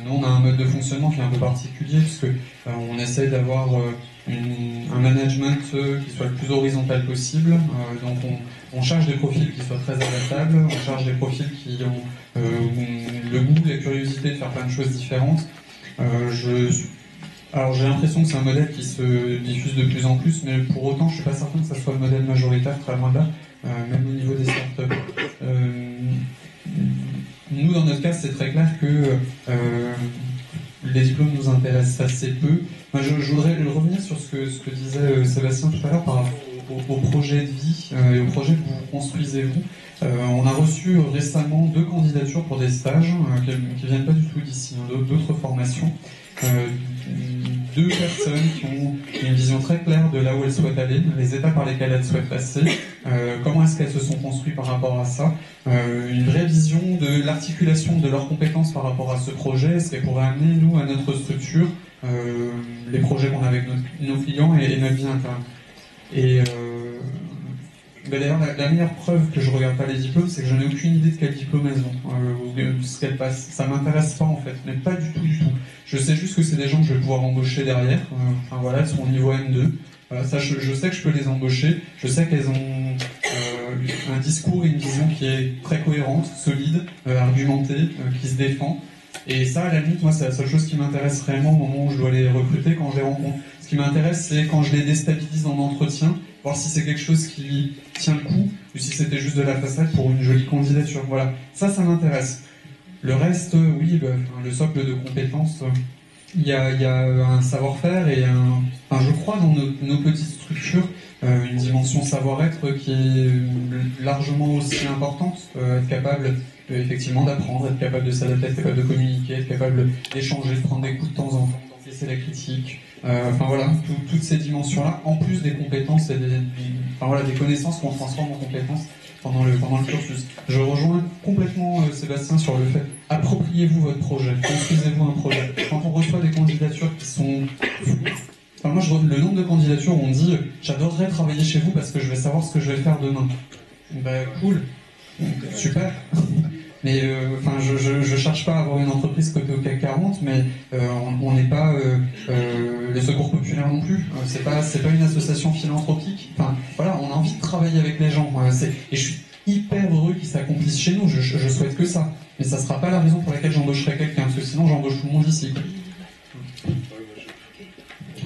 Nous, on a un mode de fonctionnement qui est un peu particulier, puisque on essaye d'avoir un management qui soit le plus horizontal possible. Donc, on cherche des profils qui soient très adaptables, on cherche des profils qui ont le goût, la curiosité de faire plein de choses différentes. Alors, j'ai l'impression que c'est un modèle qui se diffuse de plus en plus, mais pour autant, je ne suis pas certain que ça soit le modèle majoritaire, très loin de là. Même au niveau des startups. Nous, dans notre cas, c'est très clair que les diplômes nous intéressent assez peu. Moi, je voudrais revenir sur ce que disait Sébastien tout à l'heure par rapport au projet de vie et au projet que vous construisez vous. On a reçu récemment 2 candidatures pour des stages qui viennent pas du tout d'ici, hein, d'autres formations. 2 personnes qui ont une vision très claire de là où elles souhaitent aller, les étapes par lesquelles elles souhaitent passer, comment est-ce qu'elles se sont construites par rapport à ça, une vraie vision de l'articulation de leurs compétences par rapport à ce projet, ce qu'elles pourraient amener, nous, à notre structure, les projets qu'on a avec nos clients et notre vie interne. Et d'ailleurs, la meilleure preuve que je regarde pas les diplômes, c'est que je n'ai aucune idée de quel diplôme elles ont, ou de ce qu'elles passent. Ça m'intéresse pas en fait, mais pas du tout, du tout. Je sais juste que c'est des gens que je vais pouvoir embaucher derrière. Enfin voilà, elles sont au niveau M2. Voilà, ça, je sais que je peux les embaucher. Je sais qu'elles ont un discours et une vision qui est très cohérente, solide, argumentée, qui se défend. Et ça, à la limite, moi, c'est la seule chose qui m'intéresse réellement au moment où je dois les recruter, quand je les rencontre. Ce qui m'intéresse, c'est quand je les déstabilise en entretien, voir si c'est quelque chose qui tient le coup, ou si c'était juste de la façade pour une jolie candidature. Voilà, ça m'intéresse. Le reste, oui, le socle de compétences, il y a un savoir-faire et je crois dans nos petites structures, une dimension savoir-être qui est largement aussi importante, être capable effectivement d'apprendre, être capable de s'adapter, être capable de communiquer, être capable d'échanger, de prendre des coups de temps en temps, d'encaisser la critique. Enfin voilà, toutes ces dimensions-là, en plus des compétences et des connaissances qu'on transforme en compétences pendant le cursus. Je rejoins complètement Sébastien sur le fait, appropriez-vous votre projet, construisez-vous un projet. Quand on reçoit des candidatures qui sont... Enfin, moi, le nombre de candidatures où on dit « j'adorerais travailler chez vous parce que je vais savoir ce que je vais faire demain ». Ben cool, super. Mais je cherche pas à avoir une entreprise cotée au CAC 40, mais on n'est pas les secours populaires non plus. C'est pas une association philanthropique. Enfin voilà, on a envie de travailler avec les gens. Et je suis hyper heureux qu'ils s'accomplissent chez nous. Je souhaite que ça. Mais ça sera pas la raison pour laquelle j'embaucherai quelqu'un, parce que sinon j'embauche tout le monde ici.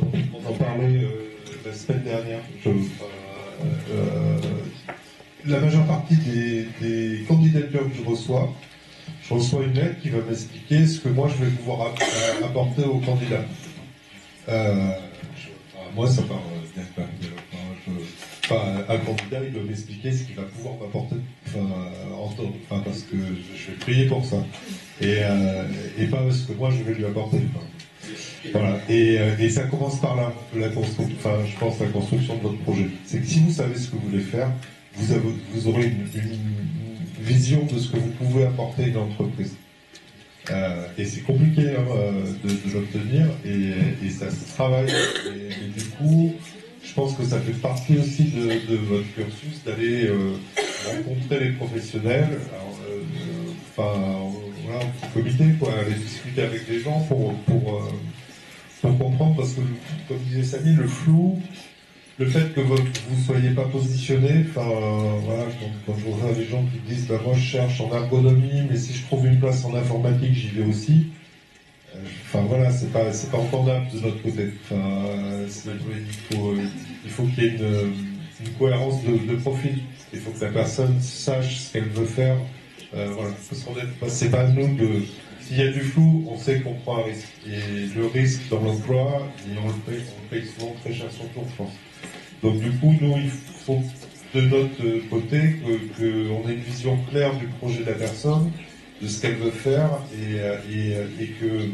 On en parlait la semaine dernière. La majeure partie des candidatures que je reçois une lettre qui va m'expliquer ce que moi je vais pouvoir apporter aux candidats. Moi, ça part bien. Un candidat, il doit m'expliquer ce qu'il va pouvoir m'apporter, parce que je vais prier pour ça, et pas ce que moi je vais lui apporter. Voilà. Et ça commence par là, je pense la construction de votre projet. C'est que si vous savez ce que vous voulez faire, vous aurez une vision de ce que vous pouvez apporter à une entreprise. Et c'est compliqué de l'obtenir, et ça se travaille. Et du coup, je pense que ça fait partie aussi de votre cursus d'aller rencontrer les professionnels, en petit comité, aller discuter avec les gens pour comprendre, parce que, comme disait Samy, le flou, le fait que vous ne soyez pas positionné, quand je vois des gens qui disent moi je cherche en ergonomie, mais si je trouve une place en informatique, j'y vais aussi. C'est pas entendable de notre côté. Il faut qu'il y ait une cohérence de profil. Il faut que la personne sache ce qu'elle veut faire. C'est pas à nous de. S'il y a du flou, on sait qu'on prend un risque. Et le risque dans l'emploi, on le paye souvent très cher son tour, je pense. Donc du coup, nous, il faut de notre côté qu'on ait une vision claire du projet de la personne, de ce qu'elle veut faire, et que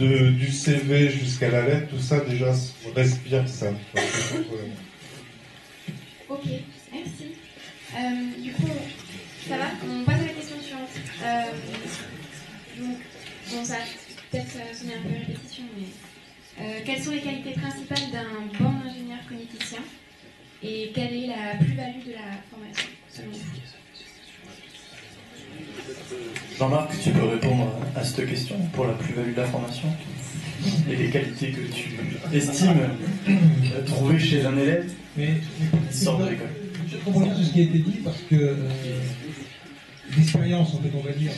du CV jusqu'à la lettre, tout ça déjà respire ça. Ok, merci. Du coup, ça va? On passe à la question suivante. Ça va peut-être sonner un peu répétition, mais quelles sont les qualités principales d'un bon ingénieur cogniticien et quelle est la plus-value de la formation selon vous? Jean-Marc, tu peux répondre à cette question pour la plus-value de la formation et les qualités que tu estimes trouver chez un élève qui sort de l'école. Je comprends bien ce qui a été dit parce que l'expérience, en fait, on va dire,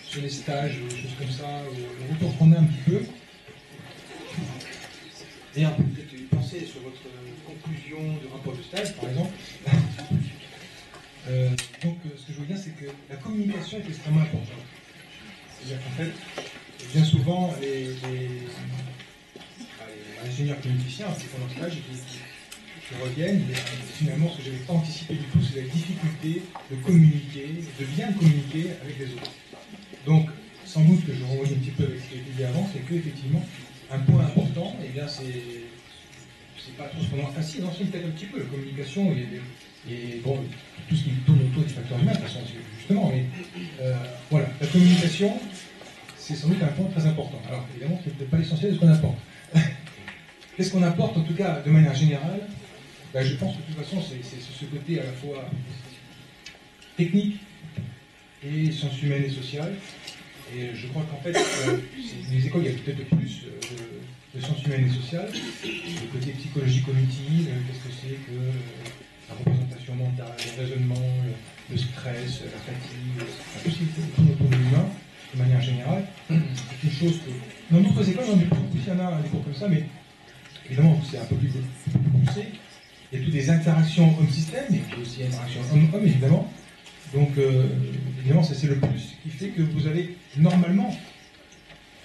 sur les stages, ou des choses comme ça, le retour qu'on a un petit peu, et un peu peut-être une pensée sur votre conclusion de rapport de stage, par exemple. Donc, ce que je veux dire, c'est que la communication est extrêmement importante. C'est-à-dire qu'en fait, ingénieurs cliniciens qui font leur stage et qui reviennent. Et finalement, ce que je n'avais pas anticipé du tout, c'est la difficulté de communiquer, de bien communiquer avec les autres. Donc, sans doute que je renvoie un petit peu avec ce qui a été dit avant, c'est qu'effectivement, un point important, eh bien, c'est pas trop ce qu'on a facile, non, c'est peut-être un petit peu la communication et bon, tout ce qui tourne autour des facteurs humains, de toute façon, justement, mais voilà, la communication, c'est sans doute un point très important. Alors, évidemment, c'est peut-être pas l'essentiel de ce qu'on apporte. Qu'est-ce qu'on apporte, en tout cas, de manière générale? Ben, je pense que de toute façon, c'est ce côté à la fois technique et sciences humaines et sociales. Et je crois qu'en fait, les écoles, il y a peut-être plus de sciences humaines et sociales. Le côté psychologie cognitive, qu'est-ce que c'est que la représentation mentale, le raisonnement, le stress, la fatigue, tout ce qui tourne autour de l'humain, de manière générale. C'est une chose que, dans d'autres écoles, on a plus, il y en a des cours comme ça, mais évidemment, c'est un peu plus poussé. Il y a toutes des interactions homme-système, mais il y a aussi interactions homme-homme, évidemment. Donc, évidemment, c'est le plus qui fait que vous avez normalement,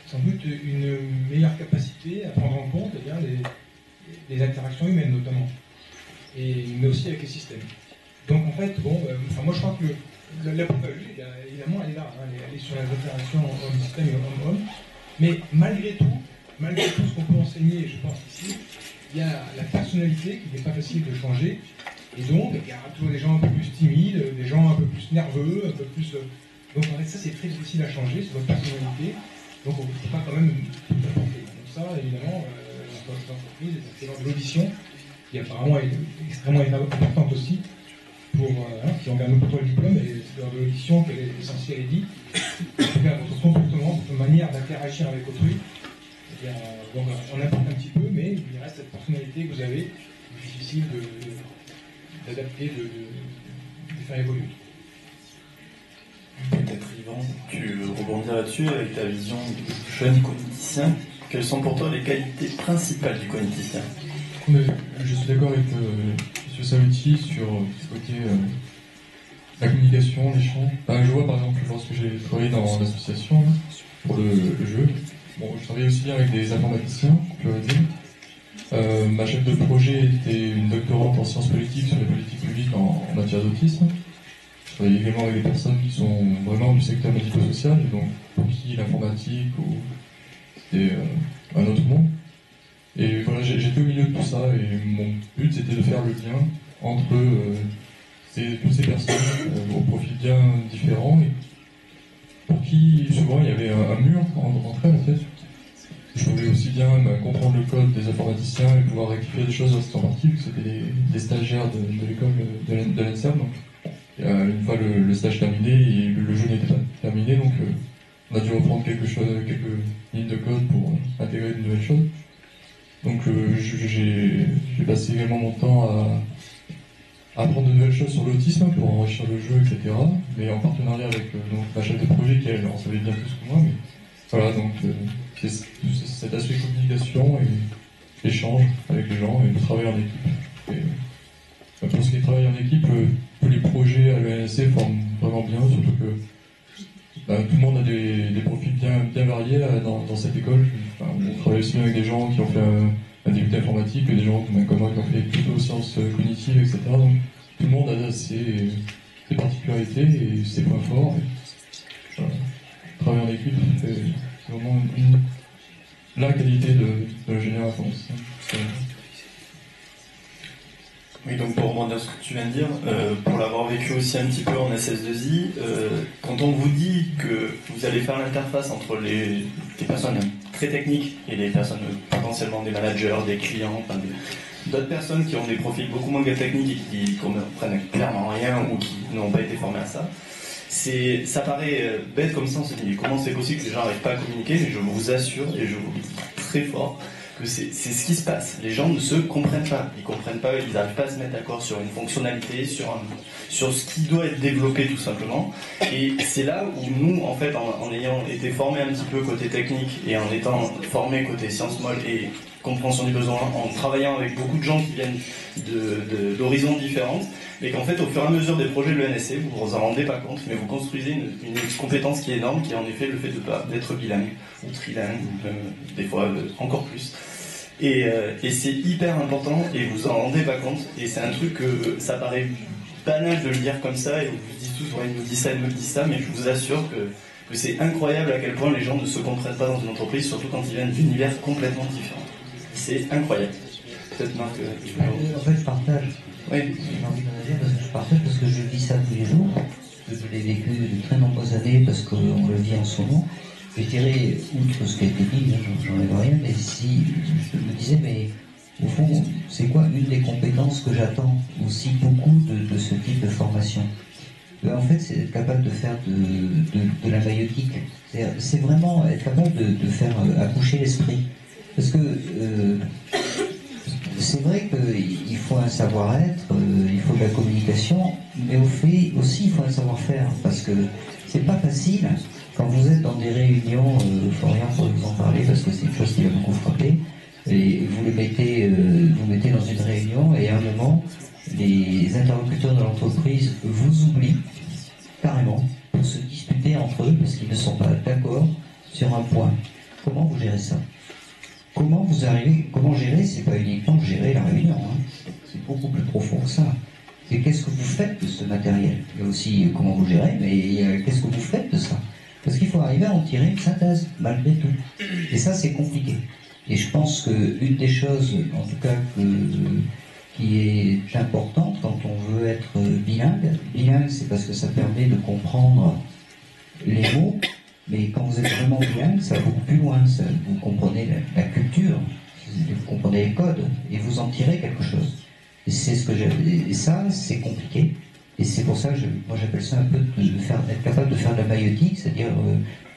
sans doute, une meilleure capacité à prendre en compte eh bien, les interactions humaines, notamment, mais aussi avec les systèmes. Donc, en fait, bon, moi, je crois que la plus-value, évidemment, elle est là, hein, elle est sur les interactions homme-système et homme-homme, mais malgré tout ce qu'on peut enseigner, je pense ici, il y a la personnalité qui n'est pas facile de changer. Et donc, il y a toujours des gens un peu plus timides, des gens un peu plus nerveux, un peu plus... Donc en fait, ça c'est très difficile à changer, c'est votre personnalité. Donc on ne peut pas quand même tout apporter. Donc ça, évidemment, l'entreprise, c'est de l'audition, qui apparemment est extrêmement importante aussi, si on regarde pas trop le diplôme, c'est lors de l'audition qu'elle est essentielle et dit. En tout cas, votre comportement, votre manière d'interagir avec autrui. Donc on apporte un petit peu, mais il reste cette personnalité que vous avez, difficile d'adapter, de faire évoluer. Peut-être Yvan, tu rebondis là-dessus avec ta vision de jeune cogniticien. Quelles sont pour toi les qualités principales du cogniticien? Je suis d'accord avec M. Saluti sur ce côté la communication, l'échange. Je vois par exemple lorsque j'ai travaillé dans l'association pour le jeu, bon, je travaillais aussi bien avec des informaticiens, je peux dire. Ma chef de projet était une doctorante en sciences politiques sur les politiques publiques en matière d'autisme. Je travaillais également avec des personnes qui sont vraiment du secteur médico-social, donc pour qui l'informatique c'était un autre monde. Et voilà, j'étais au milieu de tout ça et mon but c'était de faire le lien entre toutes ces personnes au profil bien différent et pour qui souvent il y avait un mur entre elles en fait. Je pouvais aussi bien comprendre le code des informaticiens et pouvoir rectifier des choses en partie, vu que c'était des stagiaires de l'école de l'ENSERM. Donc, une fois le stage terminé, et le jeu n'était pas terminé, donc on a dû reprendre quelques lignes de code pour intégrer de nouvelles choses. Donc j'ai passé également mon temps à apprendre de nouvelles choses sur l'autisme pour enrichir le jeu, etc. Mais en partenariat avec ma chef de projet qui elle en savait bien plus que moi. Mais voilà, donc c'est cet aspect communication et échange avec les gens et de travailler en équipe. Et, pour ce qui est travail en équipe, tous les projets à l'ENSC forment vraiment bien, surtout que tout le monde a des profils bien variés là, dans cette école. On travaille aussi avec des gens qui ont fait un début d'informatique, des gens comme moi qui ont fait plutôt sciences cognitives, etc. Donc tout le monde a ses particularités et ses points forts. Et, travailler en équipe, c'est vraiment la qualité de l'ingénieur informaticien. Oui, donc pour rebondir sur ce que tu viens de dire, pour l'avoir vécu aussi un petit peu en SS2I, quand on vous dit que vous allez faire l'interface entre les personnes très techniques et les personnes potentiellement des managers, des clients, enfin d'autres personnes qui ont des profils beaucoup moins techniques et qui comprennent clairement rien ou qui n'ont pas été formés à ça, ça paraît bête comme ça, on se dit mais comment c'est possible que les gens n'arrivent pas à communiquer, mais je vous assure et je vous le dis très fort que c'est ce qui se passe. Les gens ne se comprennent pas, ils n'arrivent pas à se mettre d'accord sur une fonctionnalité, sur ce qui doit être développé tout simplement. Et c'est là où nous, en fait, en ayant été formés un petit peu côté technique et en étant formés côté sciences molles et compréhension du besoin, en travaillant avec beaucoup de gens qui viennent d'horizons différentes, et qu'en fait, au fur et à mesure des projets de l'ENSC, vous vous en rendez pas compte, mais vous construisez une compétence qui est énorme, qui est en effet le fait d'être bilingue, ou trilingue, ou même des fois encore plus. Et c'est hyper important et vous en rendez pas compte. Et c'est un truc que ça paraît banal de le dire comme ça et vous vous dites tous, ouais, il nous dit ça, il nous dit ça, mais je vous assure que c'est incroyable à quel point les gens ne se comprennent pas dans une entreprise, surtout quand ils viennent d'univers complètement différents. C'est incroyable. Peut-être Marc, tu peux... En fait, je partage. Oui. J'ai envie de dire parce que je partage parce que je vis ça tous les jours. Je l'ai vécu de très nombreuses années parce qu'on le vit en ce moment. Je dirais, outre ce qui a été dit, j'en ai rien, mais si je me disais, mais au fond, c'est quoi une des compétences que j'attends aussi beaucoup de ce type de formation? En fait, c'est être capable de faire de la maïeutique. C'est vraiment être capable de faire accoucher l'esprit. Parce que c'est vrai qu'il faut un savoir-être, il faut de la communication, mais au fait aussi il faut un savoir-faire. Parce que c'est pas facile quand vous êtes dans des réunions, Florian pourrait vous en parler parce que c'est une chose qui m'a beaucoup frappé, et vous mettez dans une réunion et à un moment, les interlocuteurs de l'entreprise vous oublient carrément pour se disputer entre eux parce qu'ils ne sont pas d'accord sur un point. Comment vous gérez ça? Comment gérer? C'est pas uniquement gérer la réunion, hein. C'est beaucoup plus profond que ça. C'est qu'est-ce que vous faites de ce matériel? Il y a aussi comment vous gérez, mais qu'est-ce que vous faites de ça? Parce qu'il faut arriver à en tirer une synthèse, malgré tout. Et ça, c'est compliqué. Et je pense qu'une des choses, en tout cas, qui est importante quand on veut être bilingue, c'est parce que ça permet de comprendre les mots, mais quand vous êtes vraiment bilingue, ça va beaucoup plus loin. Vous comprenez la culture, vous comprenez les codes, et vous en tirez quelque chose. Et c'est ce que et ça, c'est compliqué. Et c'est pour ça que moi j'appelle ça un peu être capable de faire de la maïeutique, c'est-à-dire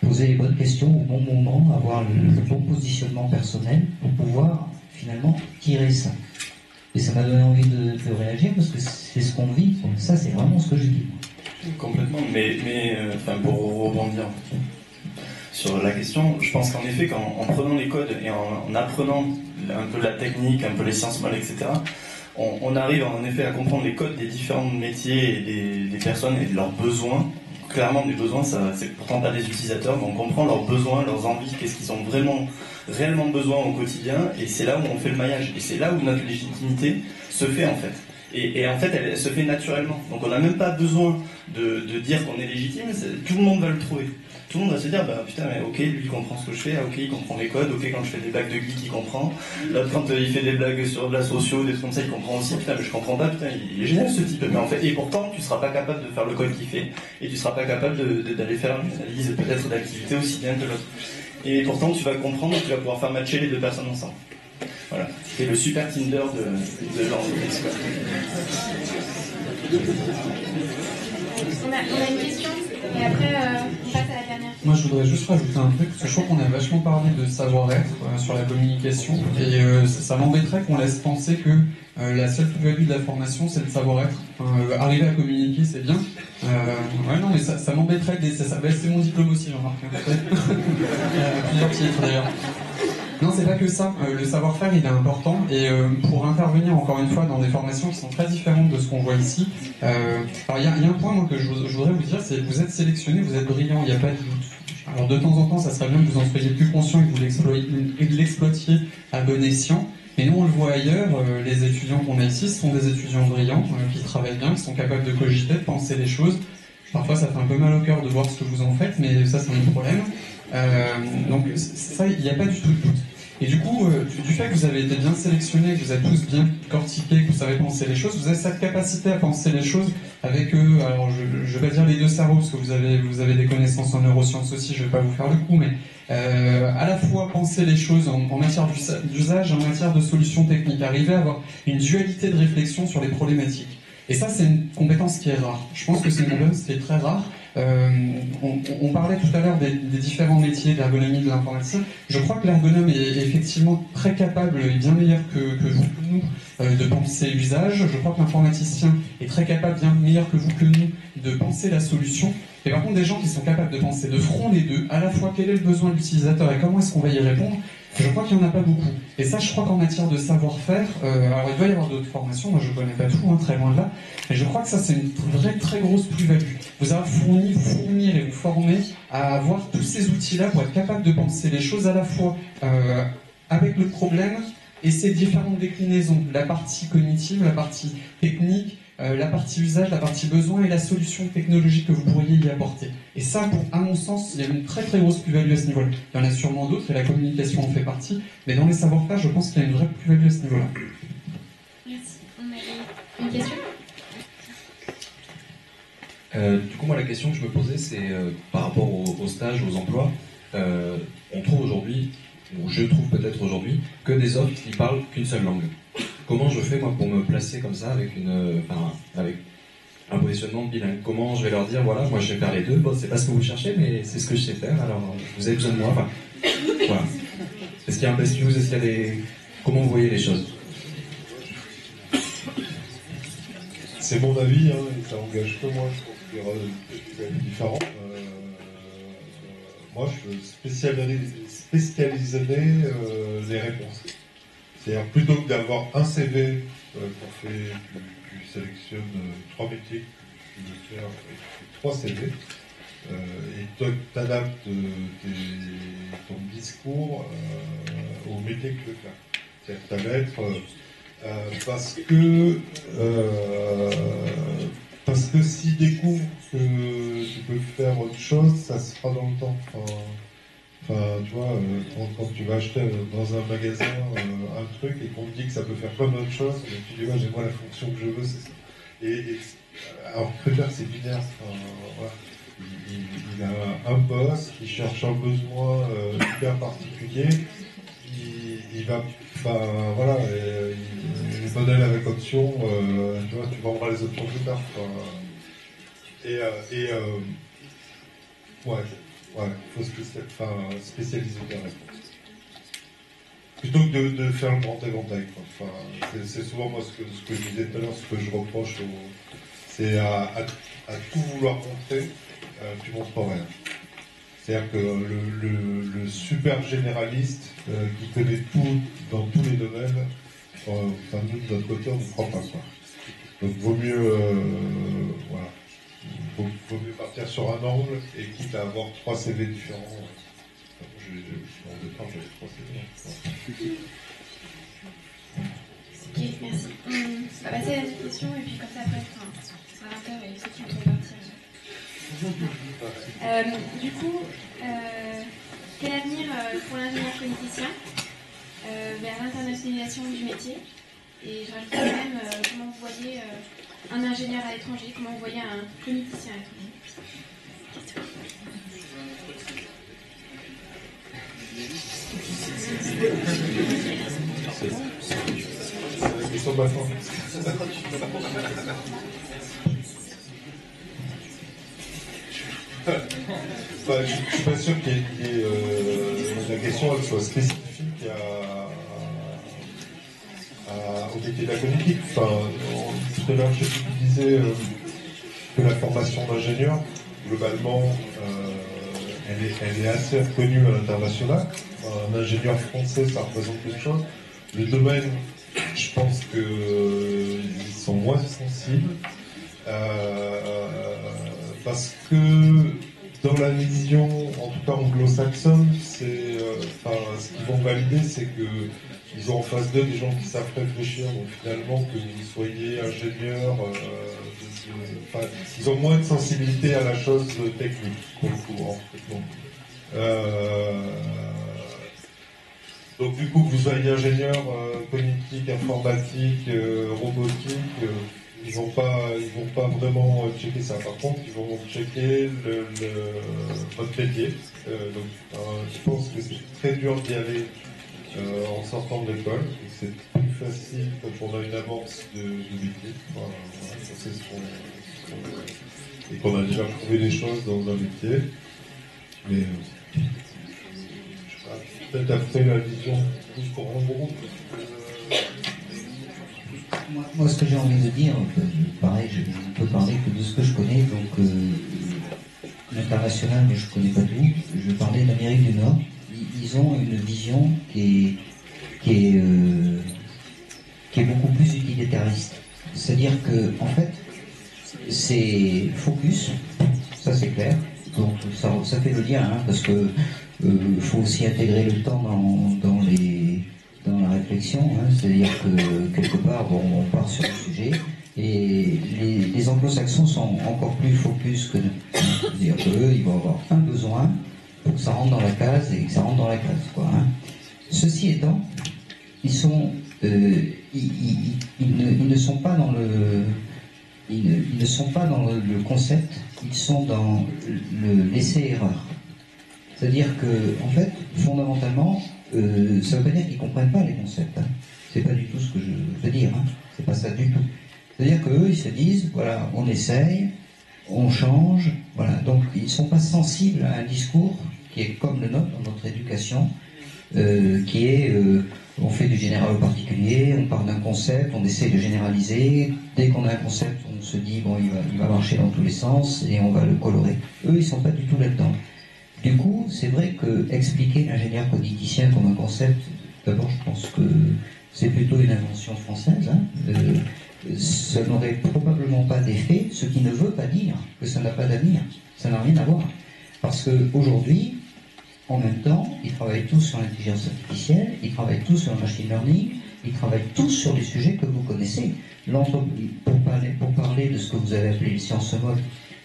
poser les bonnes questions au bon moment, avoir le bon positionnement personnel pour pouvoir finalement tirer ça. Et ça m'a donné envie de réagir parce que c'est ce qu'on vit. Ça, c'est vraiment ce que je dis. Complètement, mais pour rebondir sur la question, je pense qu'en effet, en prenant les codes et en apprenant un peu la technique, un peu les sciences moelles, etc., on arrive en effet à comprendre les codes des différents métiers et des personnes et de leurs besoins. Clairement, des besoins, c'est pourtant pas des utilisateurs, mais on comprend leurs besoins, leurs envies, qu'est-ce qu'ils ont réellement besoin au quotidien, et c'est là où on fait le maillage, et c'est là où notre légitimité se fait en fait. Et en fait, elle se fait naturellement. Donc on n'a même pas besoin de dire qu'on est légitime, tout le monde va le trouver. Tout le monde va se dire, bah putain, mais ok, lui il comprend ce que je fais, ok, il comprend les codes, ok, quand je fais des blagues de geek, il comprend. L'autre, quand il fait des blagues sur de la socio, des trucs comme ça, il comprend aussi, putain, mais je comprends pas, putain, il est génial ce type. Mais en fait, et pourtant, tu seras pas capable de faire le code qu'il fait, et tu seras pas capable d'aller faire une analyse peut-être d'activité aussi bien que l'autre. Et pourtant, tu vas comprendre, tu vas pouvoir faire matcher les deux personnes ensemble. Voilà, c'est le super Tinder de l'entreprise. On a une question, et après, on passe à la dernière. Moi, je voudrais juste rajouter un truc, parce que je crois qu'on a vachement parlé de savoir-être sur la communication, et ça m'embêterait qu'on laisse penser que la seule plus-value de la formation, c'est le savoir-être. Arriver à communiquer, c'est bien. Ouais, non, mais ça m'embêterait. C'est mon diplôme aussi, Jean-Marc. Plusieurs titres, d'ailleurs. Non, c'est pas que ça. Le savoir-faire, il est important. Et pour intervenir, encore une fois, dans des formations qui sont très différentes de ce qu'on voit ici, alors il y a un point moi, que je voudrais vous dire, c'est que vous êtes sélectionné, vous êtes brillant, il n'y a pas de doute. Alors de temps en temps, ça serait bien que vous en soyez plus conscient et que vous l'exploitiez à bon escient. Mais nous, on le voit ailleurs, les étudiants qu'on a ici, ce sont des étudiants brillants, qui travaillent bien, qui sont capables de cogiter, de penser les choses. Parfois, ça fait un peu mal au cœur de voir ce que vous en faites, mais ça, c'est un problème. Donc ça, il n'y a pas du tout de doute. Et du coup, du fait que vous avez été bien sélectionnés, que vous êtes tous bien cortiqués, que vous savez penser les choses, vous avez cette capacité à penser les choses avec alors je vais pas dire les deux cerveaux, parce que vous avez des connaissances en neurosciences aussi, je vais pas vous faire le coup, mais à la fois penser les choses en matière d'usage, en matière de solutions techniques, arriver à avoir une dualité de réflexion sur les problématiques. Et ça, c'est une compétence qui est rare. Je pense que c'est une compétence qui est très rare. On parlait tout à l'heure des différents métiers d'ergonomie de l'informaticien. Je crois que l'ergonome est effectivement très capable et bien meilleur que vous, que nous, de penser l'usage. Je crois que l'informaticien est très capable, bien meilleur que vous, que nous, de penser la solution. Et par contre, des gens qui sont capables de penser de front les deux, à la fois quel est le besoin de l'utilisateur et comment est-ce qu'on va y répondre, je crois qu'il n'y en a pas beaucoup. Et ça, je crois qu'en matière de savoir-faire, alors il doit y avoir d'autres formations, moi je ne connais pas tout, hein, très loin de là, mais je crois que ça c'est une vraie très grosse plus-value. Vous avez vous fournir et vous former à avoir tous ces outils-là pour être capable de penser les choses à la fois avec le problème, Et ces différentes déclinaisons, la partie cognitive, la partie technique, la partie usage, la partie besoin et la solution technologique que vous pourriez y apporter. Et ça, à mon sens, il y a une très très grosse plus-value à ce niveau-là. Il y en a sûrement d'autres, et la communication en fait partie, mais dans les savoir-faire, je pense qu'il y a une vraie plus-value à ce niveau-là. Merci. On avait une question ? Du coup, moi, la question que je me posais, c'est par rapport aux stages, aux emplois. On trouve aujourd'hui, ou je trouve peut-être aujourd'hui, que des offres qui parlent qu'une seule langue. Comment je fais, moi, pour me placer comme ça, avec un positionnement bilingue? Comment je vais leur dire, voilà, moi, je vais faire les deux. Bon, c'est pas ce que vous cherchez, mais c'est ce que je sais faire, alors vous avez besoin de moi. Enfin, voilà. Est-ce qu'il y a un best use? Est-ce qu'il y a des... Comment vous voyez les choses? C'est mon avis, hein, et ça engage que moi, je pense qu'il y aura des avis différents. Moi, je spécialiserai les réponses. C'est-à-dire, plutôt que d'avoir un CV qu'on fait, tu sélectionnes 3 métiers que tu veux faire, et tu fais 3 CV, et toi, tu adaptes ton discours au métier que tu veux faire. C'est-à-dire que tu vas être... parce que s'ils découvrent que tu peux faire autre chose, ça se fera dans le temps. Enfin, tu vois, quand tu vas acheter dans un magasin un truc et qu'on te dit que ça peut faire plein d'autres choses, tu dis, ouais, moi la fonction que je veux, c'est ça. Alors, peut-être c'est binaire. Voilà. Il a un boss qui cherche un besoin hyper particulier. Il va, voilà, les modèles avec option, tu vois, tu vendras les options plus tard. Ouais, il faut spécialiser ta réponse. Plutôt que de faire le grand éventail. Enfin, c'est souvent moi ce que je disais tout à l'heure, ce que je reproche, c'est à tout vouloir montrer, tu montres pas rien. C'est-à-dire que le super généraliste qui connaît tout dans tous les domaines, nous de notre côté on ne croit pas quoi. Donc vaut mieux voilà. Vaut mieux partir sur un angle et quitte à avoir 3 CV différents. Je suis en départ, j'avais 3 CV. Ok, merci. On va passer à la deuxième question et puis comme ça après, ça va faire et ceux qui vont partir. Du coup, quel avenir pour l'ingénieur cogniticien vers l'internationalisation du métier? Et je rajouterais même comment vous voyez un ingénieur à l'étranger, comment vous voyez un cogniticien à l'étranger? C'est la question de la fin. Je ne suis pas sûr qu'il y ait la question elle soit spécifique au métier de la cognitique. Enfin, tout à l'heure, je disais que la formation d'ingénieur, globalement, elle est assez reconnue à l'international. Un ingénieur français, ça représente quelque chose. Le domaine, je pense qu'ils sont moins sensibles. Parce que dans la vision, en tout cas anglo-saxonne, ce qu'ils vont valider, c'est qu'ils ont en face d'eux des gens qui savent réfléchir. Donc finalement, que vous soyez ingénieur, ils ont moins de sensibilité à la chose technique, pour le coup, en fait. Donc du coup, que vous soyez ingénieur cognitique, informatique, robotique, ils vont pas vraiment checker ça. Par contre, ils vont checker votre métier. Je pense que c'est très dur d'y aller en sortant de l'école. C'est plus facile quand on a une avance de métier. Voilà, et qu'on a déjà trouvé des choses dans un métier. Mais peut-être après la vision plus pour un groupe. Moi, ce que j'ai envie de dire, pareil, je ne peux parler que de ce que je connais, donc l'international, mais je ne connais pas tout. Je vais parler de l'Amérique du Nord. Ils ont une vision qui est beaucoup plus utilitariste. C'est-à-dire que, en fait, c'est focus, ça c'est clair. Donc ça fait le lien, hein, parce que faut aussi intégrer le temps dans la réflexion. réflexion, hein, c'est-à-dire que quelque part, bon, on part sur le sujet, et les anglo-saxons sont encore plus focus que nous. C'est-à-dire qu'eux, ils vont avoir un besoin pour que ça rentre dans la case et que ça rentre dans la case, quoi. Hein. Ceci étant, ils ne sont pas dans le... Ils ne sont pas dans le concept, ils sont dans l'essai-erreur. C'est-à-dire que, en fait, fondamentalement, ça ne veut pas dire qu'ils ne comprennent pas les concepts. Hein. C'est pas du tout ce que je veux dire. Hein. C'est pas ça du tout. C'est-à-dire qu'eux, ils se disent, voilà, on essaye, on change, voilà. Donc, ils ne sont pas sensibles à un discours qui est comme le nôtre dans notre éducation, qui est, on fait du général au particulier, on part d'un concept, on essaie de généraliser. Dès qu'on a un concept, on se dit, bon, il va marcher dans tous les sens et on va le colorer. Eux, ils ne sont pas du tout là-dedans. Du coup, c'est vrai que expliquer l'ingénieur cogniticien comme un concept, d'abord, je pense que c'est plutôt une invention française. Hein. Ça n'aurait probablement pas d'effet, ce qui ne veut pas dire que ça n'a pas d'avenir. Ça n'a rien à voir. Parce qu'aujourd'hui, en même temps, ils travaillent tous sur l'intelligence artificielle, ils travaillent tous sur le machine learning, ils travaillent tous sur les sujets que vous connaissez. Pour parler de ce que vous avez appelé les sciences molles,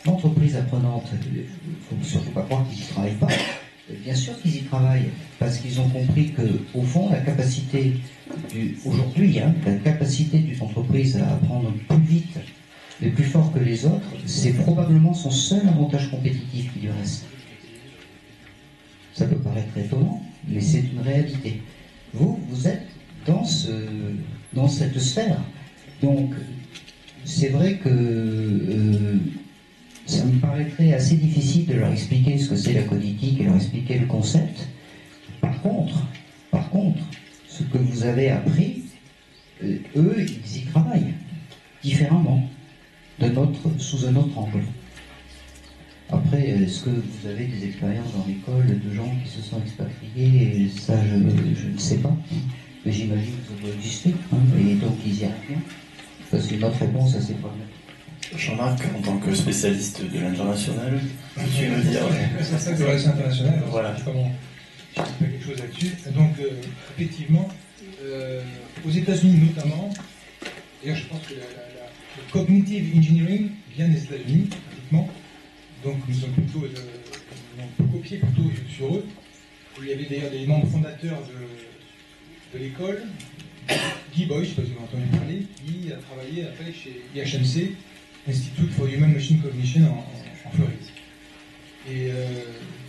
l'entreprise apprenante, il ne faut surtout pas croire qu'ils n'y travaillent pas. Bien sûr qu'ils y travaillent, parce qu'ils ont compris que, au fond, la capacité aujourd'hui, hein, la capacité d'une entreprise à apprendre plus vite et plus fort que les autres, c'est probablement son seul avantage compétitif qui lui reste. Ça peut paraître étonnant, mais c'est une réalité. Vous êtes dans cette sphère. Donc, c'est vrai que ça me paraîtrait assez difficile de leur expliquer ce que c'est la cognitique et leur expliquer le concept. Par contre, ce que vous avez appris, eux, ils y travaillent différemment, sous un autre angle. Après, est-ce que vous avez des expériences dans l'école de gens qui se sont expatriés? Et ça, je ne sais pas. Hein. Mais j'imagine que ça doit exister. Hein, et donc, ils y arrivent bien. Ça, c'est notre réponse à ces problèmes. Jean-Marc, en tant que spécialiste de l'international, tu veux dire... C'est ça que le reste international, voilà. Comment je sais pas quelque chose là-dessus. Donc, effectivement, aux États-Unis notamment, d'ailleurs, je pense que le cognitive engineering vient des États-Unis, pratiquement. Donc, nous sommes plutôt, on peut copier plutôt sur eux. Il y avait d'ailleurs des membres fondateurs de l'école, Guy Boy, je ne sais pas si vous avez entendu parler, qui a travaillé après chez IHMC, Institute for Human Machine Cognition en Floride. Et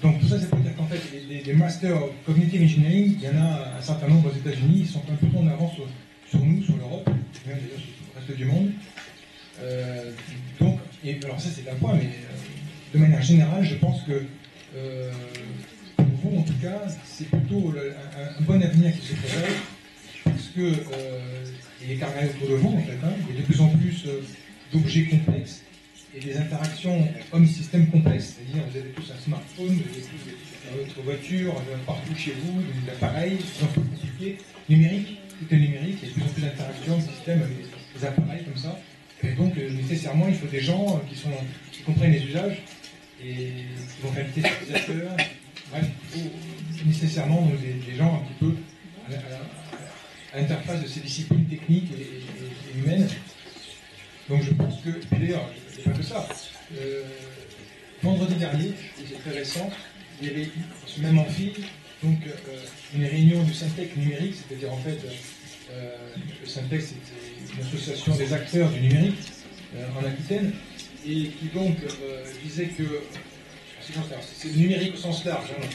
donc tout ça, c'est pour dire qu'en fait, les Masters of Cognitive Engineering, il y en a un certain nombre aux États-Unis, ils sont un peu en avance sur nous, sur l'Europe, même d'ailleurs sur le reste du monde. Donc, et alors ça c'est un point, mais de manière générale, je pense que pour vous, en tout cas, c'est plutôt un bon avenir qui se présente, parce que il est carrément autour de vous, en fait. Hein, il y a de plus en plus d'objets complexes et des interactions homme-système complexes. C'est-à-dire, vous avez tous un smartphone, vous avez tous votre voiture, partout chez vous, des appareils, c'est un peu compliqué. Numérique, tout est numérique, il y a de plus en plus d'interactions de système avec des appareils comme ça. Et donc, nécessairement, il faut des gens qui comprennent les usages et qui vont qualifier ces utilisateurs. Bref, il faut nécessairement des gens un petit peu à l'interface de ces disciplines techniques et humaines. Donc je pense que, d'ailleurs, il n'y a pas que ça. Vendredi dernier, et c'est très récent, il y avait ce même amphi, donc une réunion du Syntec numérique, c'est-à-dire en fait, le Syntec c'était une association des acteurs du numérique en Aquitaine, et qui donc disait que, c'est le numérique au sens large, hein,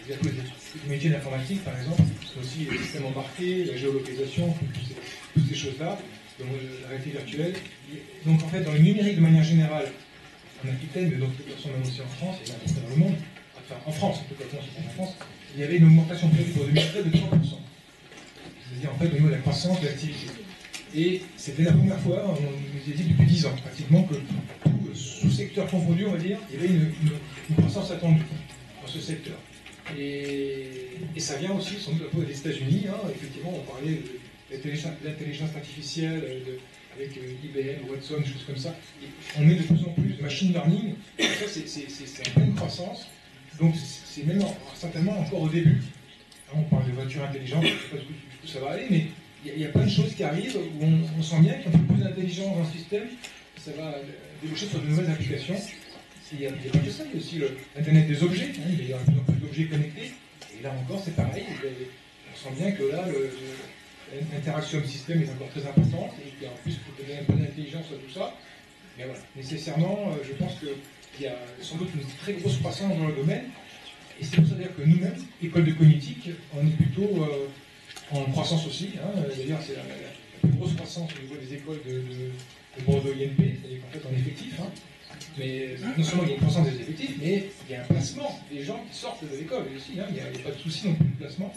il y a tous les métiers d'informatique par exemple, c'est aussi les systèmes embarqués, la géolocalisation, toutes ces choses-là, la réalité virtuelle. Donc en fait, dans le numérique de manière générale, en Aquitaine, mais d'autres personnes même aussi en France, et même dans le monde, enfin en France, en tout cas en France, il y avait une augmentation prévue pour 2013 de 30%. C'est-à-dire en fait au niveau de la croissance de l'activité. Et c'était la première fois, on nous a dit depuis 10 ans pratiquement, que sous secteur confondu, on va dire, il y avait une croissance attendue dans ce secteur. Et ça vient aussi sans doute un peu des États-Unis, hein. Effectivement, on parlait de l'intelligence artificielle, avec IBM, Watson, des choses comme ça. Et on met de plus en plus de machine learning, et ça c'est en pleine croissance, donc c'est même certainement encore au début. Hein, on parle de voitures intelligentes, je ne sais pas ce que tout ça va aller, mais il y a plein de choses qui arrivent où on sent bien qu'il y a un peu plus d'intelligence dans le système, ça va déboucher sur de nouvelles applications. Il n'y a pas que ça, il y a aussi l'Internet des objets, hein, il y a de plus en plus d'objets connectés, et là encore c'est pareil, on sent bien que là l'interaction du système est encore très importante, et qu'en plus il faut donner un peu d'intelligence à tout ça. Mais voilà, nécessairement, je pense qu'il y a sans doute une très grosse croissance dans le domaine, et c'est pour ça dire que nous-mêmes, école de cognitique, on est plutôt en croissance aussi. Hein. D'ailleurs, c'est la plus grosse croissance au niveau des écoles de Bordeaux INP, c'est-à-dire qu'en fait on est effectif. Hein. Mais non seulement il y a une croissance des effectifs, mais il y a un placement des gens qui sortent de l'école aussi. Hein. Il n'y a pas de souci non plus de placement.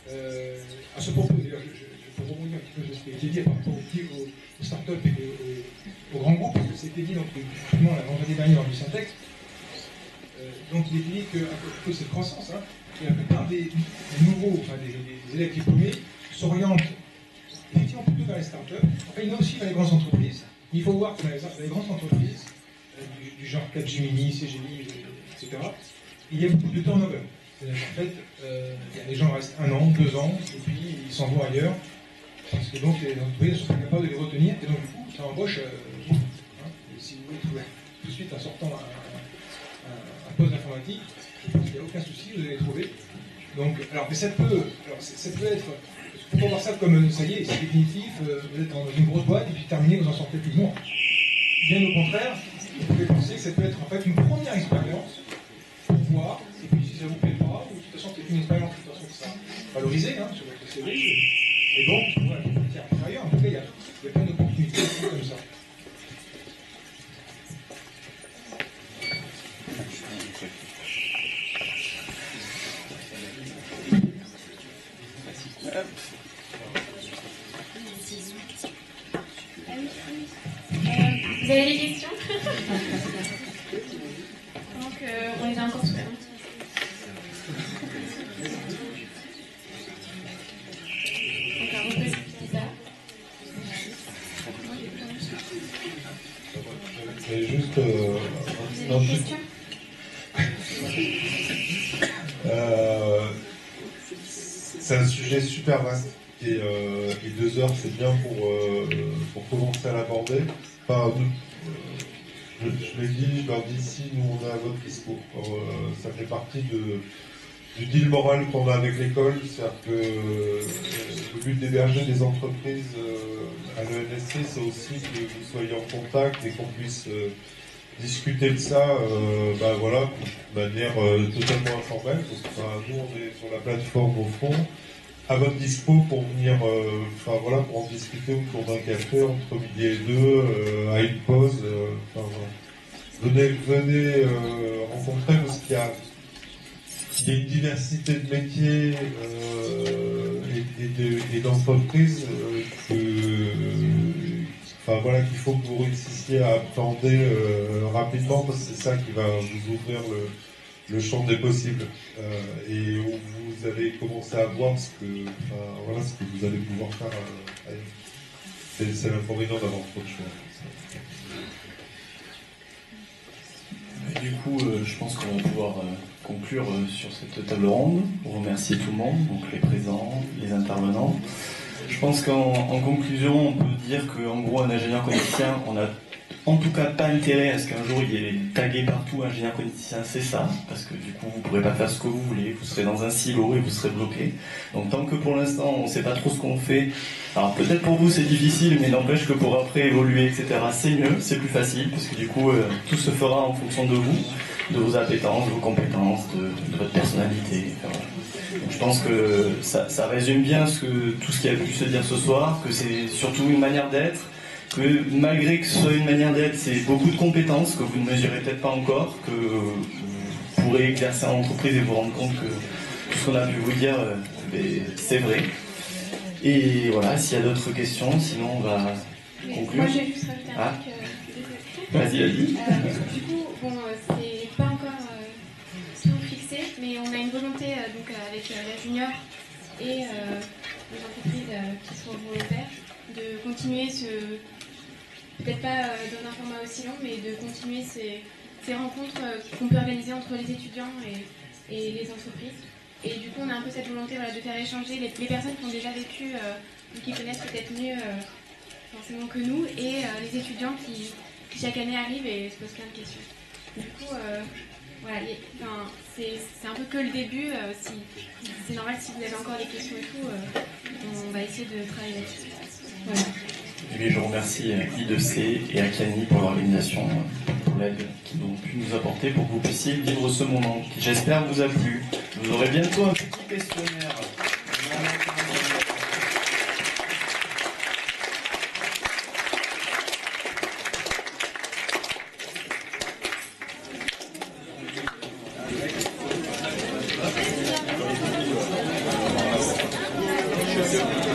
À ce propos, d'ailleurs, je peux rebondir un petit peu sur ce qui a été dit par rapport aux startups et aux grands groupes, parce que c'était dit donc, effectivement la vendredi dernier dans le Syntex. Donc il est dit qu'à cause de cette croissance, hein, la plupart des nouveaux, enfin des élèves diplômés s'orientent effectivement plutôt vers les startups. Enfin, il y en a aussi vers les grandes entreprises. Mais il faut voir que dans les grandes entreprises, du genre Capgemini, CGI, etc., il y a beaucoup de turnover. C'est-à-dire qu'en fait, les gens restent 1 an, 2 ans, et puis ils s'en vont ailleurs, parce que donc les entreprises ne sont pas capables de les retenir, et donc du coup, ça embauche beaucoup. Hein. Et si vous voulez trouver tout de suite en sortant un poste d'informatique, je pense qu'il n'y a aucun souci, vous allez trouver. Donc, mais ça peut être. Il faut pas voir ça comme ça y est, c'est définitif, vous êtes dans une grosse boîte et puis terminé, vous en sortez plus. Non. Bien au contraire, vous pouvez penser que ça peut être en fait une première expérience pour voir, et puis si ça vous plaît pas, ou de toute façon c'est une expérience de toute façon qui sera valorisée sur votre CV, et donc vous pouvez partir à l'extérieur. En tout cas, il y a plein d'opportunités aussi comme ça. Vous avez des questions? Donc, on les a encore sous la main. D'accord, on peut expliquer ça. Mais juste. Vous avez des questions? C'est un sujet super vaste et 2 heures c'est bien pour commencer à l'aborder. Enfin, je l'ai dit, je leur dis ici, nous on est à votre discours. Ça fait partie du deal moral qu'on a avec l'école, c'est-à-dire que le but d'héberger des entreprises à l'ENSC, c'est aussi que vous soyez en contact et qu'on puisse discuter de ça voilà, de manière totalement informelle, parce que nous on est sur la plateforme au fond, à votre dispo pour venir voilà, pour en discuter autour d'un café entre midi et 2, à une pause, voilà. Venez rencontrer, parce qu'il y a une diversité de métiers et d'entreprises voilà, qu'il faut que vous réussissiez à appréhender rapidement, parce que c'est ça qui va vous ouvrir le champ des possibles et où vous allez commencer à voir ce que vous allez pouvoir faire. C'est l'inconvénient d'avoir trop de choix. Et du coup, je pense qu'on va pouvoir conclure sur cette table ronde. Remercier tout le monde, donc les présents, les intervenants. Je pense qu'en conclusion, on peut dire qu'en gros, un ingénieur cogniticien, on n'a en tout cas pas intérêt à ce qu'un jour il y ait tagué partout ingénieur cogniticien, c'est ça, parce que du coup vous ne pourrez pas faire ce que vous voulez, vous serez dans un silo et vous serez bloqué. Donc tant que pour l'instant on ne sait pas trop ce qu'on fait, alors peut-être pour vous c'est difficile, mais n'empêche que pour après évoluer, etc., c'est mieux, c'est plus facile, parce que du coup tout se fera en fonction de vous, de vos appétences, de vos compétences, de votre personnalité. Enfin, voilà. Donc, je pense que ça résume bien tout ce qui a pu se dire ce soir, que c'est surtout une manière d'être, que malgré que ce soit une manière d'être, c'est beaucoup de compétences que vous ne mesurez peut-être pas encore, que vous pourrez exercer en entreprise et vous rendre compte que tout ce qu'on a pu vous dire, c'est vrai. Et voilà, s'il y a d'autres questions, sinon on va conclure. Moi, je vais juste rajouter un truc. Vas-y. Du coup, c'est pas encore tout fixé, mais on a une volonté donc avec la junior et les entreprises qui sont volontaires de continuer peut-être pas dans un format aussi long, mais de continuer ces rencontres qu'on peut organiser entre les étudiants et les entreprises. Et du coup, on a un peu cette volonté de faire échanger les personnes qui ont déjà vécu, ou qui connaissent peut-être mieux forcément que nous, et les étudiants qui chaque année arrivent et se posent plein de questions. Du coup, voilà, c'est un peu que le début. C'est normal si vous avez encore des questions et tout, on va essayer de travailler là-dessus. Voilà. Et je remercie I2C et Akani pour l'organisation, pour l'aide qu'ils ont pu nous apporter pour que vous puissiez vivre ce moment qui, j'espère, vous a plu. Vous aurez bientôt un petit questionnaire. Merci.